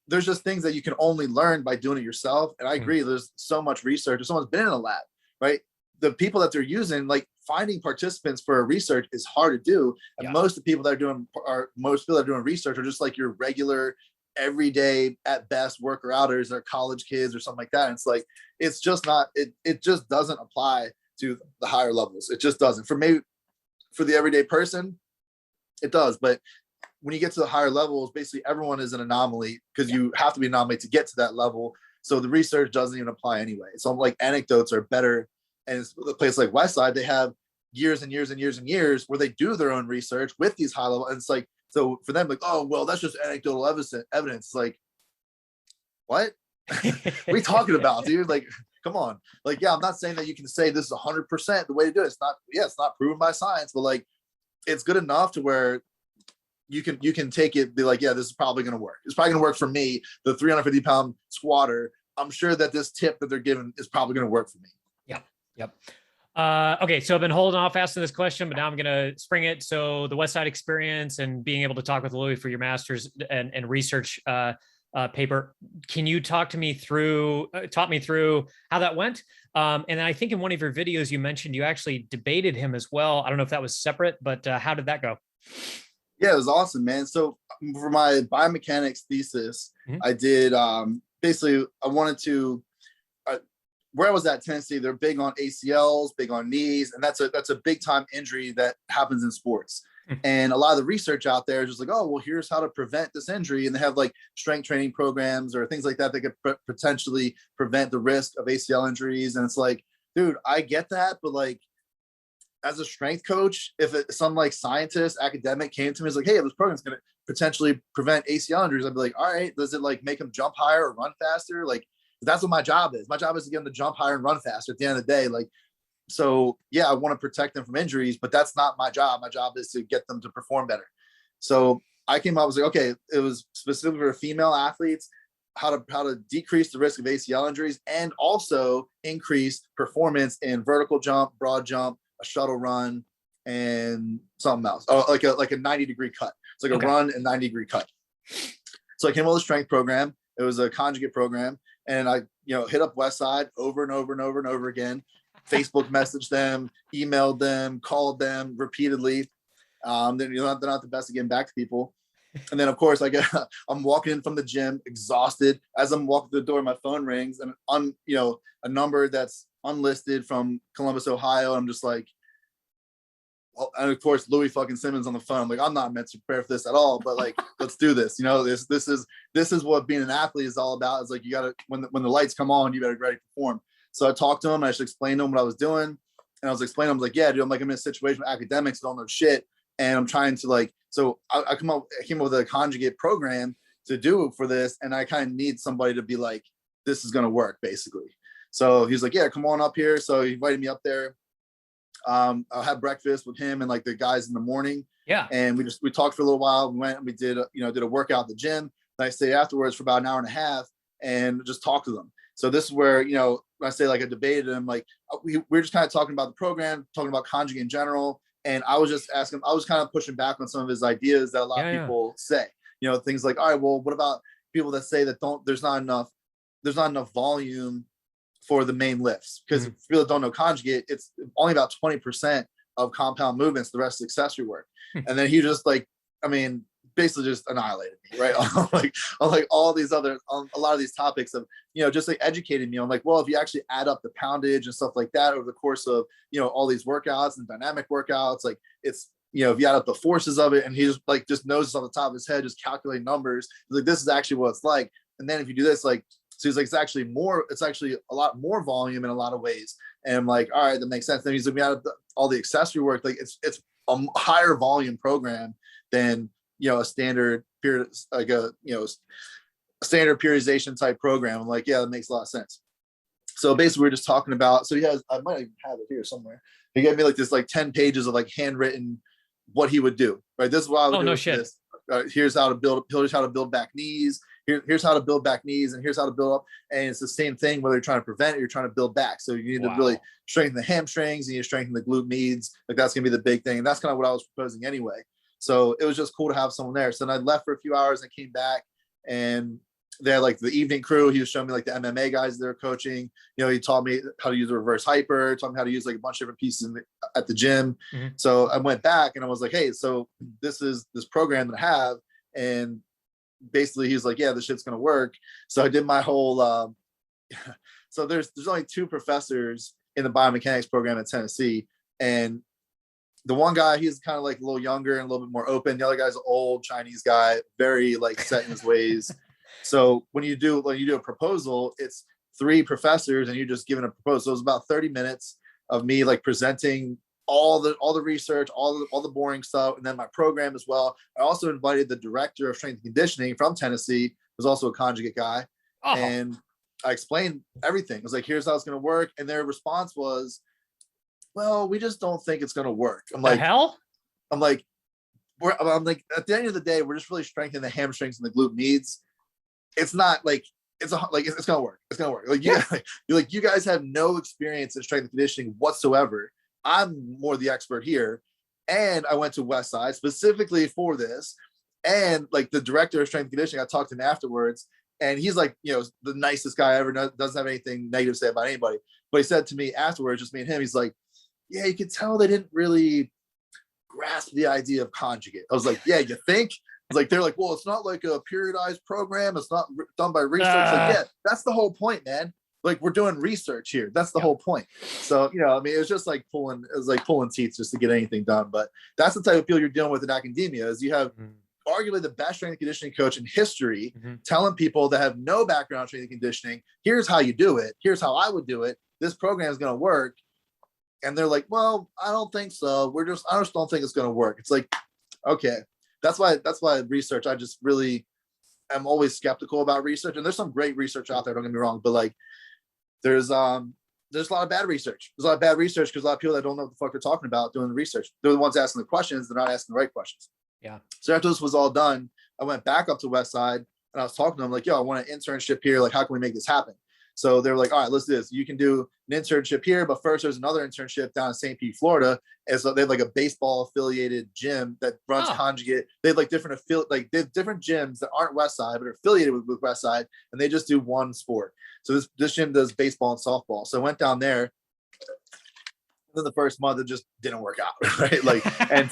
there's just things that you can only learn by doing it yourself. And I agree, there's so much research. If someone's been in a lab, right? The people that they're using, like finding participants for research is hard to do. And most of the people that are doing research are just like your regular, everyday at best worker outers or college kids or something like that. And it's like, it's just not, it just doesn't apply to the higher levels. It just doesn't. For me, for the everyday person, it does. But when you get to the higher levels, basically everyone is an anomaly because you have to be an anomaly to get to that level. So the research doesn't even apply anyway. So like anecdotes are better. And it's a place like Westside, they have years and years and years and years where they do their own research with these high level. And it's like, so for them, like, oh, well, that's just anecdotal evidence. It's like, what? What are you talking about, dude? Like, come on. Like, yeah, I'm not saying that you can say this is 100% the way to do it. It's not, it's not proven by science, but like, it's good enough to where you can take it, be like, yeah, this is probably going to work. It's probably going to work for me, the 350-pound squatter. I'm sure that this tip that they're giving is probably going to work for me. Yep. Okay, so I've been holding off asking this question, but now I'm going to spring it. So the Westside experience and being able to talk with Louis for your master's and research paper, can you taught me through how that went? And I think in one of your videos, you mentioned you actually debated him as well. I don't know if that was separate, but how did that go? Yeah, it was awesome, man. So for my biomechanics thesis, I did basically, I wanted to, where I was at Tennessee, they're big on ACLs, big on knees, and that's a big time injury that happens in sports. And a lot of the research out there is just like, oh, well, here's how to prevent this injury. And they have like strength training programs or things like that that could potentially prevent the risk of ACL injuries. And it's like, dude, I get that, but like, as a strength coach, if some like scientist, academic came to me, is like, hey, this program's going to potentially prevent ACL injuries, I'd be like, all right, does it like make them jump higher or run faster? Like, that's what my job is. My job is to get them to jump higher and run faster at the end of the day. Like, so yeah, I want to protect them from injuries, but that's not my job. My job is to get them to perform better. So I came up, I was like, okay, it was specifically for female athletes, how to decrease the risk of ACL injuries and also increase performance in vertical jump, broad jump, a shuttle run, and something else. Oh, like a 90-degree cut. It's like a run and 90-degree cut. So I came up with a strength program. It was a conjugate program. And I, hit up Westside over and over and over and over again, Facebook messaged them, emailed them, called them repeatedly. Then they're not the best at getting back to people. And then of course I'm walking in from the gym exhausted. As I'm walking through the door, my phone rings and a number that's unlisted from Columbus, Ohio. I'm just like, well, and of course Louis fucking Simmons on the phone. I'm like, I'm not meant to prepare for this at all, but like, let's do this. This is what being an athlete is all about. It's like, you gotta, when the lights come on, you better get ready to perform. So I talked to him, I just explained to him what I was doing. And I was explaining, I was like, yeah, dude, I'm in a situation with academics, don't know shit. And I'm trying to like, so I came up with a conjugate program to do for this. And I kind of need somebody to be like, this is going to work basically. So he's like, yeah, come on up here. So he invited me up there. I'll have breakfast with him and like the guys in the morning. Yeah. And we talked for a little while. We went and we did a workout at the gym. And I stayed afterwards for about an hour and a half and just talked to them. So this is where, when I say like I debated him, like we're just kind of talking about the program, talking about conjugate in general. And I was just asking, I was kind of pushing back on some of his ideas that a lot of people say, things like, all right, well, what about people that say that there's not enough volume for the main lifts? Because if people don't know conjugate, it's only about 20% of compound movements, the rest is accessory work. And then he just basically just annihilated me, right? on all these other, a lot of these topics of, just like educating me on like, well, if you actually add up the poundage and stuff like that over the course of, all these workouts and dynamic workouts, like it's, if you add up the forces of it, and he just knows this on the top of his head, just calculating numbers. He's like, this is actually what it's like. And then if you do this, like, so he's like, it's actually a lot more volume in a lot of ways. And I'm like, all right, that makes sense. Then he's like, we add all the accessory work, like it's a higher volume program than, a standard period, like a standard periodization type program. I'm like, yeah, that makes a lot of sense. So basically we're just talking about, so I might even have it here somewhere. He gave me like this, like 10 pages of like handwritten what he would do, right? This is what I would do. No shit. This. Here's how to build back knees. Here's how to build back knees, and here's how to build up. And it's the same thing whether you're trying to prevent it or you're trying to build back. So you need to really strengthen the hamstrings, and you strengthen the glute medius. Like that's gonna be the big thing. And that's kind of what I was proposing anyway. So it was just cool to have someone there. So then I left for a few hours and came back, and they had like the evening crew. He was showing me like the MMA guys they're coaching. You know, he taught me how to use a reverse hyper, taught me how to use like a bunch of different pieces at the gym. So I went back and I was like, hey, so this is this program that I have. And basically he's like, yeah, this shit's gonna work. So I did my whole so there's only 2 professors in the biomechanics program at Tennessee. And the one guy, he's kind of like a little younger and a little bit more open. The other guy's an old Chinese guy, very like set in his ways. So when you do a proposal, it's 3 professors and you're just giving a proposal. So it was about 30 minutes of me like presenting all the research, all the boring stuff, and then my program as well. I also invited the director of strength and conditioning from Tennessee, who's also a conjugate guy, and I explained everything. I was like, here's how it's going to work, and their response was, well, we just don't think it's going to work. I'm like, I'm like, at the end of the day, we're just really strengthening the hamstrings and the glute medius. It's not like it's gonna work. It's gonna work. Like you guys have no experience in strength and conditioning whatsoever. I'm more the expert here, and I went to Westside specifically for this. And like the director of strength and conditioning, I talked to him afterwards, and he's like, you know, the nicest guy ever. Doesn't have anything negative to say about anybody. But he said to me afterwards, just me and him, he's like, yeah, you could tell they didn't really grasp the idea of conjugate. I was like, yeah, you think? It's like, they're like, well, it's not like a periodized program. It's not done by research. Like, yeah, that's the whole point, man. Like, we're doing research here. That's the whole point. So, you know, I mean, it was just like pulling teeth just to get anything done. But that's the type of people you're dealing with in academia, is you have arguably the best strength and conditioning coach in history telling people that have no background in strength and conditioning, here's how you do it. Here's how I would do it. This program is going to work. And they're like, well, I don't think so. I just don't think it's going to work. It's like, okay. That's why research, I just really am always skeptical about research. And there's some great research out there, don't get me wrong, but like there's a lot of bad research. There's a lot of bad research because a lot of people that don't know what the fuck they're talking about doing the research. They're the ones asking the questions, they're not asking the right questions. Yeah. So after this was all done, I went back up to Westside and I was talking to them like, yo, I want an internship here. Like, how can we make this happen? So they're like, all right, let's do this. You can do an internship here, but first there's another internship down in St. Pete, Florida. And so they have like a baseball affiliated gym that runs conjugate. They have like they have different gyms that aren't Westside, but are affiliated with Westside, and they just do one sport. So this gym does baseball and softball. So I went down there. Then the first month, it just didn't work out, right? Like, and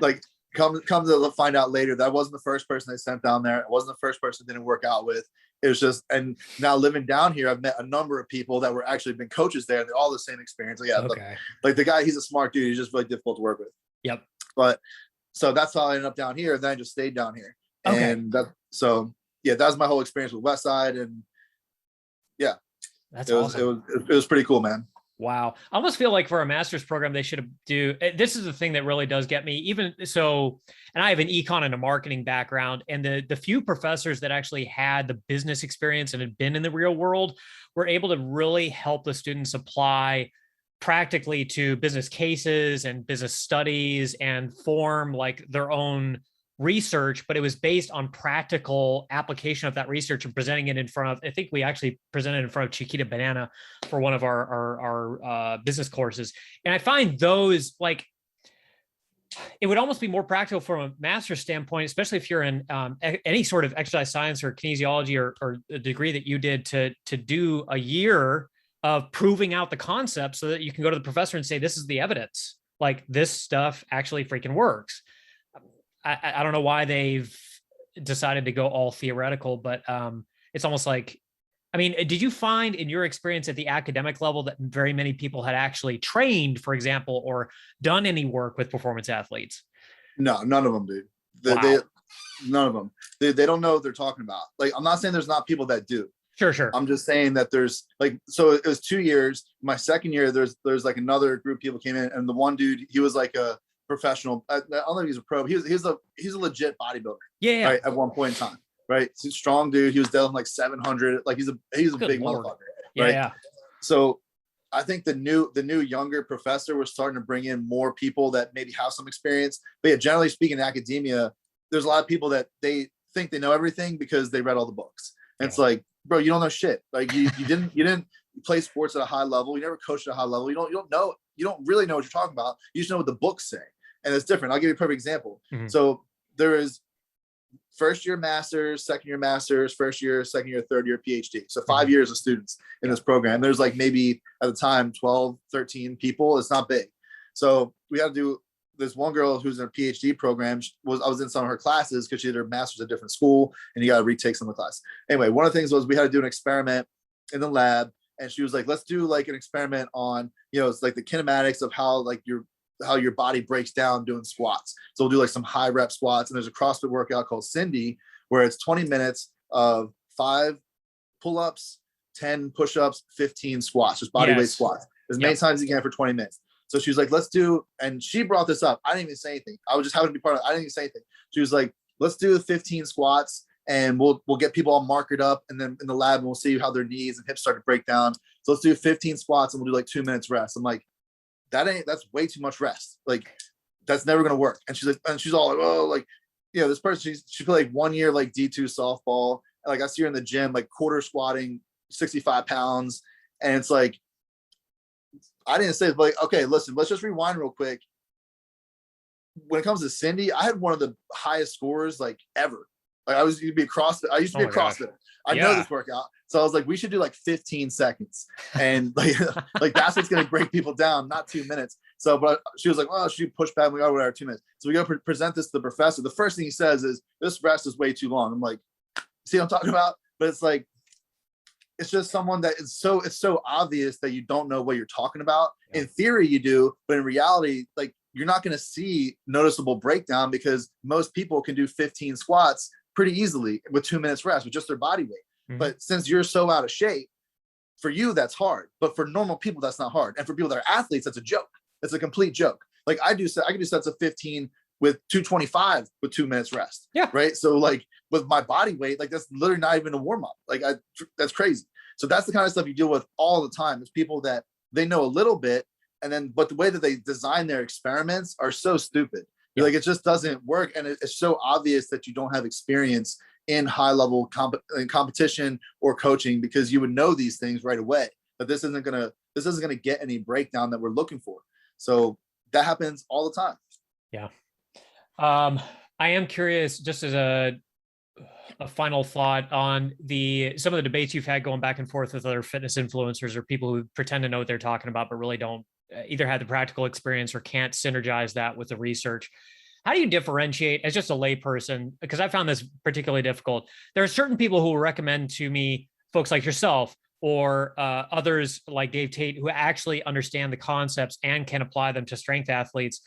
like come to find out later that I wasn't the first person they sent down there. I wasn't the first person that didn't work out with. It was just, and now living down here, I've met a number of people that were actually been coaches there. And they're all the same experience. Like, yeah, like the guy, he's a smart dude. He's just really difficult to work with. Yep. But so that's how I ended up down here. And then I just stayed down here. Okay. And that was my whole experience with Westside. And yeah, that's awesome. It was pretty cool, man. Wow. I almost feel like for a master's program, they should do, this is the thing that really does get me, even so, and I have an econ and a marketing background, and the few professors that actually had the business experience and had been in the real world were able to really help the students apply practically to business cases and business studies and form like their own research, but it was based on practical application of that research and presenting it in front of, I think we actually presented in front of Chiquita Banana for one of our business courses. And I find those, like, it would almost be more practical from a master's standpoint, especially if you're in any sort of exercise science or kinesiology or a degree that you did, to do a year of proving out the concept so that you can go to the professor and say, this is the evidence, like this stuff actually freaking works. I don't know why they've decided to go all theoretical, but it's almost like, I mean, did you find in your experience at the academic level that very many people had actually trained, for example, or done any work with performance athletes? No, none of them, dude. None of them. They don't know what they're talking about. Like, I'm not saying there's not people that do. Sure. I'm just saying that there's like, so it was 2 years. My second year, there's like another group of people came in, and the one dude, he was like a professional. I don't think he's a pro. He's a legit bodybuilder. Yeah. Right, at one point in time, right? He's a strong dude. He was dealing like 700. Like he's a big Lord. Motherfucker. Right? Yeah. So I think the new younger professor was starting to bring in more people that maybe have some experience. But yeah, generally speaking, in academia, there's a lot of people that they think they know everything because they read all the books. And it's like, bro, you don't know shit. Like you didn't play sports at a high level. You never coached at a high level. You don't really know what you're talking about. You just know what the books say. And it's different. I'll give you a perfect example. Mm-hmm. So there is first year master's, second year master's, first year, second year, third year PhD. So 5 years of students in this program. There's like maybe at the time 12, 13 people. It's not big. So we had to do this. One girl who's in a PhD program I was in some of her classes because she did her master's at a different school, and you got to retake some of the class. Anyway, one of the things was we had to do an experiment in the lab, and she was like, let's do like an experiment on, it's like the kinematics of how your body breaks down doing squats. So we'll do like some high rep squats, and there's a CrossFit workout called Cindy where it's 20 minutes of 5 pull-ups, 10 push-ups, 15 squats, just body weight squats as many times as you can for 20 minutes. So she was like, let's do, and she brought this up. I didn't even say anything. I was just having to be part of it. I didn't even say anything. She was like, let's do 15 squats, and we'll get people all marked up, and then in the lab, and we'll see how their knees and hips start to break down. So let's do 15 squats, and we'll do like 2 minutes rest. I'm like, that's way too much rest. Like, that's never gonna work. And she's like, and she's all like, oh, like, this person, she played like 1 year like D2 softball. And like I see her in the gym, like quarter squatting 65 pounds. And it's like, I didn't say, but like, okay, listen, let's just rewind real quick. When it comes to Cindy, I had one of the highest scores like ever. Like I used to be a CrossFit. I know this workout. So I was like, we should do like 15 seconds. And like that's what's going to break people down, not 2 minutes. So, but she was like, well, should you push back? We got whatever, 2 minutes. So we go present this to the professor. The first thing he says is, this rest is way too long. I'm like, see what I'm talking about? But it's like, it's just someone that it's so obvious that you don't know what you're talking about. In theory you do, but in reality, like you're not going to see noticeable breakdown because most people can do 15 squats pretty easily with 2 minutes rest with just their body weight. But since you're so out of shape, for you, that's hard. But for normal people, that's not hard. And for people that are athletes, that's a joke. It's a complete joke. Like I can do sets of 15 with 225 with 2 minutes rest. Yeah. Right. So like with my body weight, like that's literally not even a warm up. Like that's crazy. So that's the kind of stuff you deal with all the time. It's people that they know a little bit, but the way that they design their experiments are so stupid. Yeah. Like it just doesn't work. And it's so obvious that you don't have experience in high level competition or coaching, because you would know these things right away, but this isn't gonna get any breakdown that we're looking for. So that happens all the time. Yeah. I am curious, just as a final thought on some of the debates you've had going back and forth with other fitness influencers or people who pretend to know what they're talking about, but really don't either have the practical experience or can't synergize that with the research. How do you differentiate as just a layperson? Because I found this particularly difficult. There are certain people who will recommend to me, folks like yourself or others like Dave Tate, who actually understand the concepts and can apply them to strength athletes.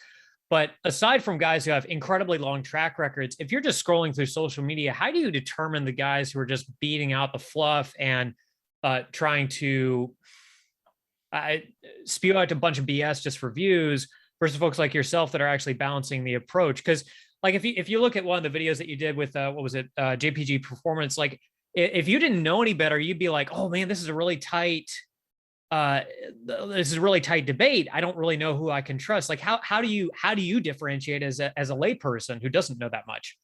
But aside from guys who have incredibly long track records, if you're just scrolling through social media, how do you determine the guys who are just beating out the fluff and trying to spew out a bunch of BS just for views versus folks like yourself that are actually balancing the approach? Because like if you look at one of the videos that you did with JPG Performance, like if you didn't know any better, you'd be like, oh man, this is a really tight debate. I don't really know who I can trust. Like how do you differentiate as a layperson who doesn't know that much?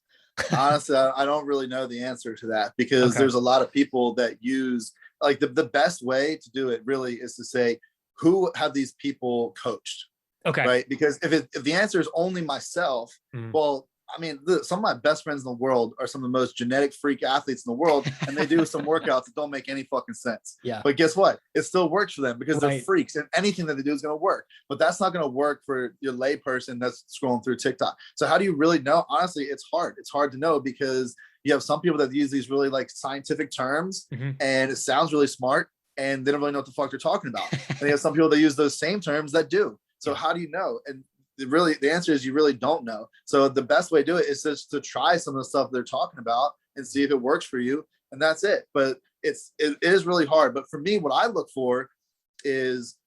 Honestly, I don't really know the answer to that, because there's a lot of people that use like the best way to do it really is to say, who have these people coached? Okay. Right. Because if the answer is only myself, well, I mean, some of my best friends in the world are some of the most genetic freak athletes in the world, and they do some workouts that don't make any fucking sense. Yeah. But guess what? It still works for them because they're freaks, and anything that they do is going to work. But that's not going to work for your lay person that's scrolling through TikTok. So how do you really know? Honestly, it's hard. It's hard to know because you have some people that use these really like scientific terms, and it sounds really smart, and they don't really know what the fuck they're talking about. And you have some people that use those same terms that do. So how do you know? And the answer is you really don't know. So the best way to do it is just to try some of the stuff they're talking about and see if it works for you, and that's it. But it is really hard. But for me, what I look for is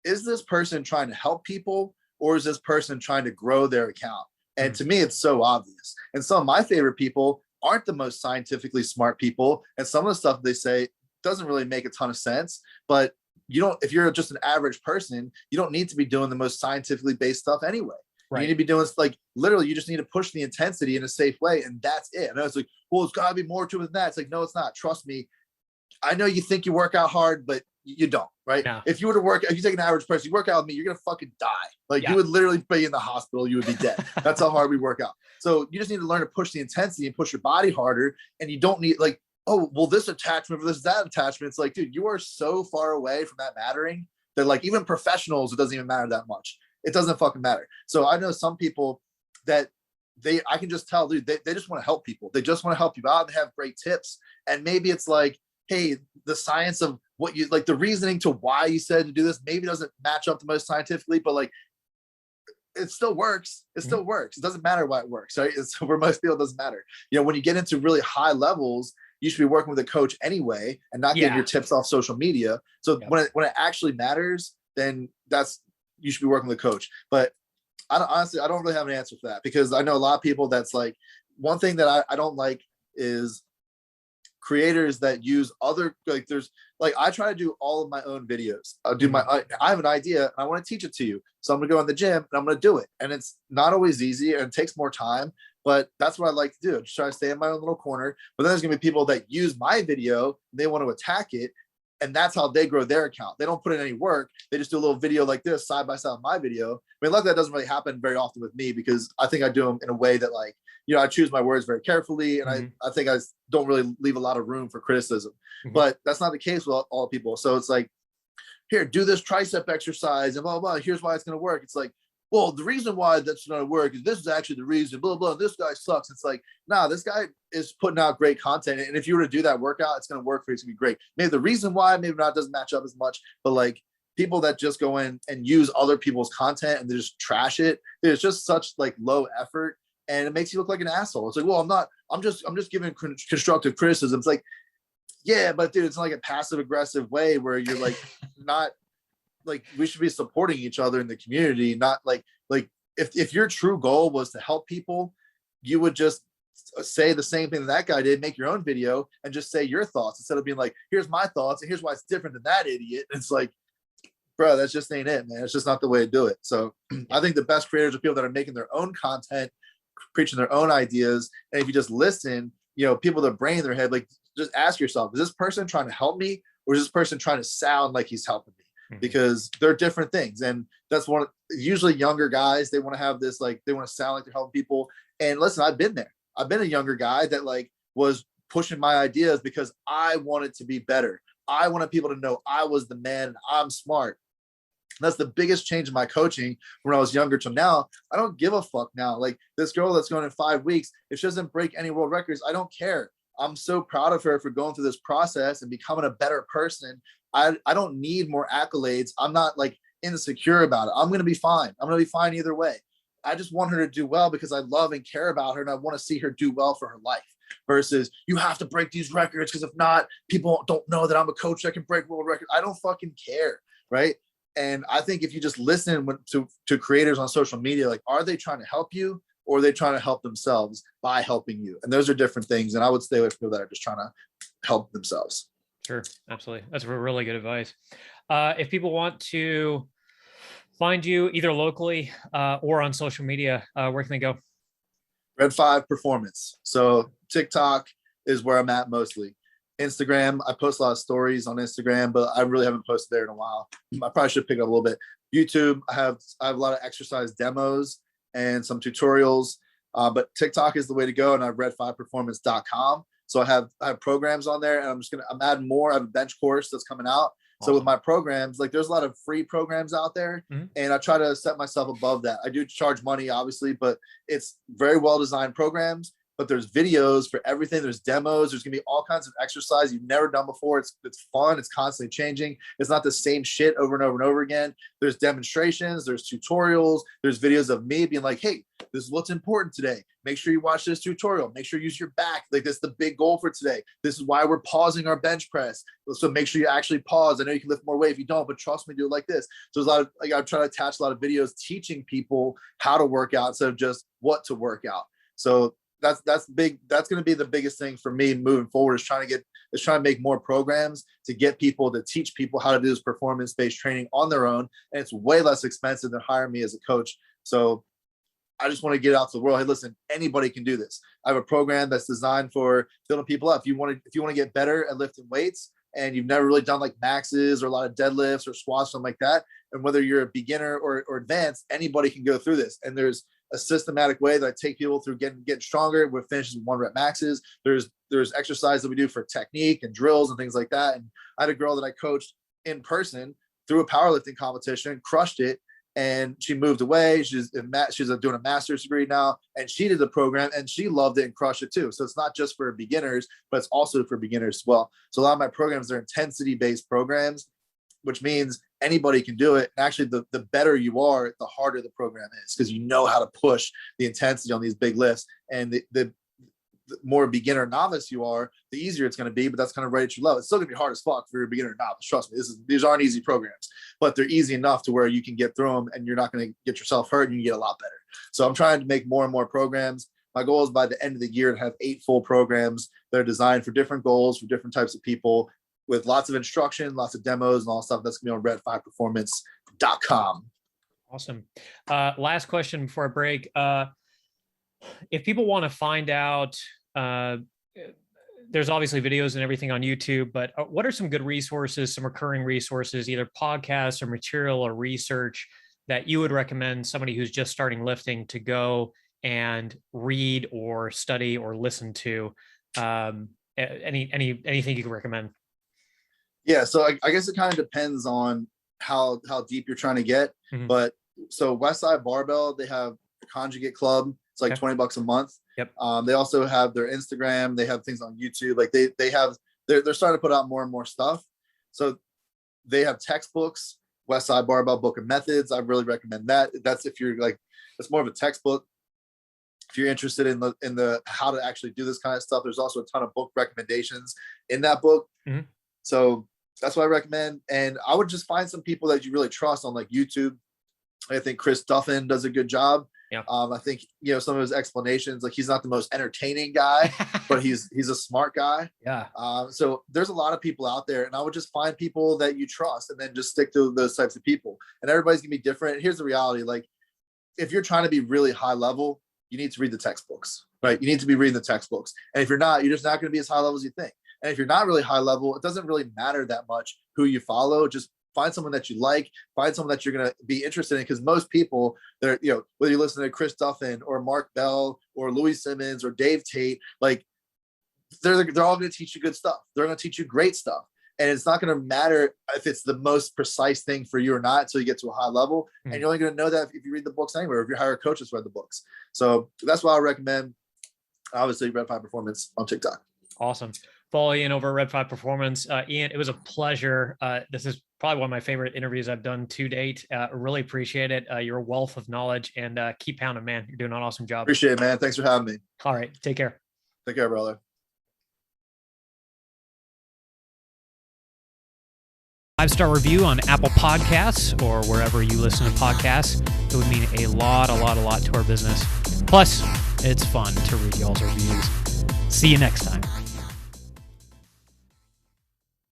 this person trying to help people, or is this person trying to grow their account? And to me, it's so obvious. And some of my favorite people aren't the most scientifically smart people, and some of the stuff they say doesn't really make a ton of sense. But if you're just an average person, you don't need to be doing the most scientifically based stuff anyway. Right. You need to be doing like literally, you just need to push the intensity in a safe way, and that's it. And I was like, well, it's gotta be more to it than that. It's like, no, it's not. Trust me. I know you think you work out hard, but you don't, right? No. If you take an average person, you work out with me, you're going to fucking die. Like you would literally be in the hospital. You would be dead. That's how hard we work out. So you just need to learn to push the intensity and push your body harder. And you don't need like, oh, well, this attachment, this, that attachment. It's like, dude, you are so far away from that mattering that like even professionals, it doesn't even matter that much. It doesn't fucking matter. So I know some people that I can just tell, dude, they just want to help people. They just want to help you out and have great tips. And maybe it's like, hey, the science of what you like, the reasoning to why you said to do this, maybe doesn't match up the most scientifically, but like, it still works. It still works. It doesn't matter why it works, right? It's, for most people, it doesn't matter. You know, when you get into really high levels, you should be working with a coach anyway and not getting your tips off social media. So when it actually matters, then you should be working with a coach. But honestly, I don't really have an answer for that, because I know a lot of people that's like, one thing that I don't like is creators that use other, like there's like, I try to do all of my own videos. I have an idea and I want to teach it to you. So I'm gonna go in the gym and I'm gonna do it. And it's not always easy and it takes more time, but that's what I like to do. Just try to stay in my own little corner. But then there's gonna be people that use my video, they want to attack it. And that's how they grow their account. They don't put in any work. They just do a little video like this side by side with my video. I mean, luckily that doesn't really happen very often with me, because I think I do them in a way that like, you know, I choose my words very carefully. And I think I don't really leave a lot of room for criticism, but that's not the case with all people. So it's like, here, do this tricep exercise and blah, blah, blah. Here's why it's going to work. It's like, well, the reason why that's going to work is this is actually the reason, blah, blah, this guy sucks. It's like, nah, this guy is putting out great content. And if you were to do that workout, it's going to work for you. It's going to be great. Maybe the reason why, maybe not, doesn't match up as much, but like people that just go in and use other people's content and they just trash it, it's just such like low effort. And it makes you look like an asshole. It's like, well, I'm just giving constructive criticism. It's like, yeah, but dude, it's not like a passive aggressive way where you're like, not like, we should be supporting each other in the community. Not like if your true goal was to help people, you would just say the same thing that guy did, make your own video and just say your thoughts instead of being like, here's my thoughts and here's why it's different than that idiot. And it's like, bro, that's just ain't it, man. It's just not the way to do it. So I think the best creators are people that are making their own content, preaching their own ideas. And if you just listen, you know, people that brain in their head, like just ask yourself, is this person trying to help me or is this person trying to sound like he's helping me? Because they're different things. And that's usually younger guys, they want to have this, like, they want to sound like they're helping people. And listen, I've been there. I've been a younger guy that like was pushing my ideas because I wanted to be better. I wanted people to know I was the man and I'm smart. That's the biggest change in my coaching when I was younger to now. I don't give a fuck now. Like this girl that's going in 5 weeks, if she doesn't break any world records, I don't care. I'm so proud of her for going through this process and becoming a better person. I don't need more accolades. I'm not like insecure about it. I'm going to be fine. I'm going to be fine either way. I just want her to do well because I love and care about her and I want to see her do well for her life versus you have to break these records because if not, people don't know that I'm a coach that can break world records. I don't fucking care, right? And I think if you just listen to creators on social media, like, are they trying to help you or are they trying to help themselves by helping you? And those are different things. And I would stay away from people that are just trying to help themselves. Sure. Absolutely. That's really good advice. If people want to find you either locally or on social media, where can they go? Red5Performance. So TikTok is where I'm at mostly. Instagram, I post a lot of stories on Instagram, but I really haven't posted there in a while. I probably should pick it up a little bit. YouTube, I have a lot of exercise demos and some tutorials, but TikTok is the way to go. And I have red5performance.com. So I have programs on there, and I'm adding more. I have a bench course that's coming out. Awesome. So with my programs, like there's a lot of free programs out there, and I try to set myself above that. I do charge money, obviously, but it's very well designed programs. But there's videos for everything. There's demos. There's gonna be all kinds of exercise you've never done before. It's fun. It's constantly changing. It's not the same shit over and over and over again. There's demonstrations. There's tutorials. There's videos of me being like, hey, this is what's important today. Make sure you watch this tutorial. Make sure you use your back. Like this is the big goal for today. This is why we're pausing our bench press. So make sure you actually pause. I know you can lift more weight if you don't, but trust me, do it like this. So there's a lot of, like, I'm trying to attach a lot of videos teaching people how to work out instead of just what to work out. So that's big. That's going to be the biggest thing for me moving forward is trying to make more programs to get people to teach people how to do this performance-based training on their own. And it's way less expensive than hiring me as a coach. So I just want to get out to the world. Hey, listen, anybody can do this. I have a program that's designed for building people up. If you want to get better at lifting weights, and you've never really done like maxes or a lot of deadlifts or squats, something like that, and whether you're a beginner or advanced, anybody can go through this. And there's a systematic way that I take people through getting stronger with finishes 1 rep maxes. There's exercise that we do for technique and drills and things like that. And I had a girl that I coached in person through a powerlifting competition, crushed it, and she moved away. She's doing a master's degree now, and she did the program and she loved it and crushed it too. So it's not just for beginners, but it's also for beginners as well. So a lot of my programs are intensity-based programs, which means anybody can do it. And actually, the better you are, the harder the program is, because you know how to push the intensity on these big lifts. And the more beginner novice you are, the easier it's going to be, but that's kind of right at your level. It's still going to be hard as fuck for your beginner novice. Trust me, these aren't easy programs, but they're easy enough to where you can get through them and you're not going to get yourself hurt and you get a lot better. So I'm trying to make more and more programs. My goal is by the end of the year to have 8 full programs that are designed for different goals, for different types of people, with lots of instruction, lots of demos and all stuff. That's going to be on Red5Performance.com. Awesome. Last question before I break. If people want to find out, there's obviously videos and everything on YouTube, but what are some good resources, some recurring resources, either podcasts or material or research that you would recommend somebody who's just starting lifting to go and read or study or listen to? Anything you can recommend? Yeah, so I guess it kind of depends on how deep you're trying to get. Mm-hmm. But so Westside Barbell, they have a conjugate club. It's like $20 a month. Yep. They also have their Instagram. They have things on YouTube. Like they're starting to put out more and more stuff. So they have textbooks, Westside Barbell Book of Methods. I really recommend that. That's if you're like, it's more of a textbook. If you're interested in the how to actually do this kind of stuff, there's also a ton of book recommendations in that book. Mm-hmm. So that's what I recommend. And I would just find some people that you really trust on like YouTube. I think Chris Duffin does a good job. Yeah. I think, some of his explanations, like he's not the most entertaining guy, but he's a smart guy. Yeah. So there's a lot of people out there, and I would just find people that you trust and then just stick to those types of people. And everybody's gonna be different. Here's the reality. Like if you're trying to be really high level, you need to read the textbooks, right? You need to be reading the textbooks. And if you're not, you're just not going to be as high level as you think. And if you're not really high level, it doesn't really matter that much who you follow. Just find someone that you like, find someone that you're going to be interested in. Because most people, they're, whether you listen to Chris Duffin or Mark Bell or Louis Simmons or Dave Tate, like they're all going to teach you good stuff. They're going to teach you great stuff. And it's not going to matter if it's the most precise thing for you or not until you get to a high level. Mm-hmm. And you're only going to know that if you read the books anywhere, if you hire a coach that's read the books. So that's why I recommend, obviously, Red5Performance on TikTok. Awesome. Follow Ian over at Red5Performance. Ian, it was a pleasure. This is probably one of my favorite interviews I've done to date. Really appreciate it. You're a wealth of knowledge, and keep pounding, man. You're doing an awesome job. Appreciate it, man. Thanks for having me. All right. Take care. Take care, brother. Five-star review on Apple Podcasts or wherever you listen to podcasts. It would mean a lot to our business. Plus, it's fun to read y'all's reviews. See you next time.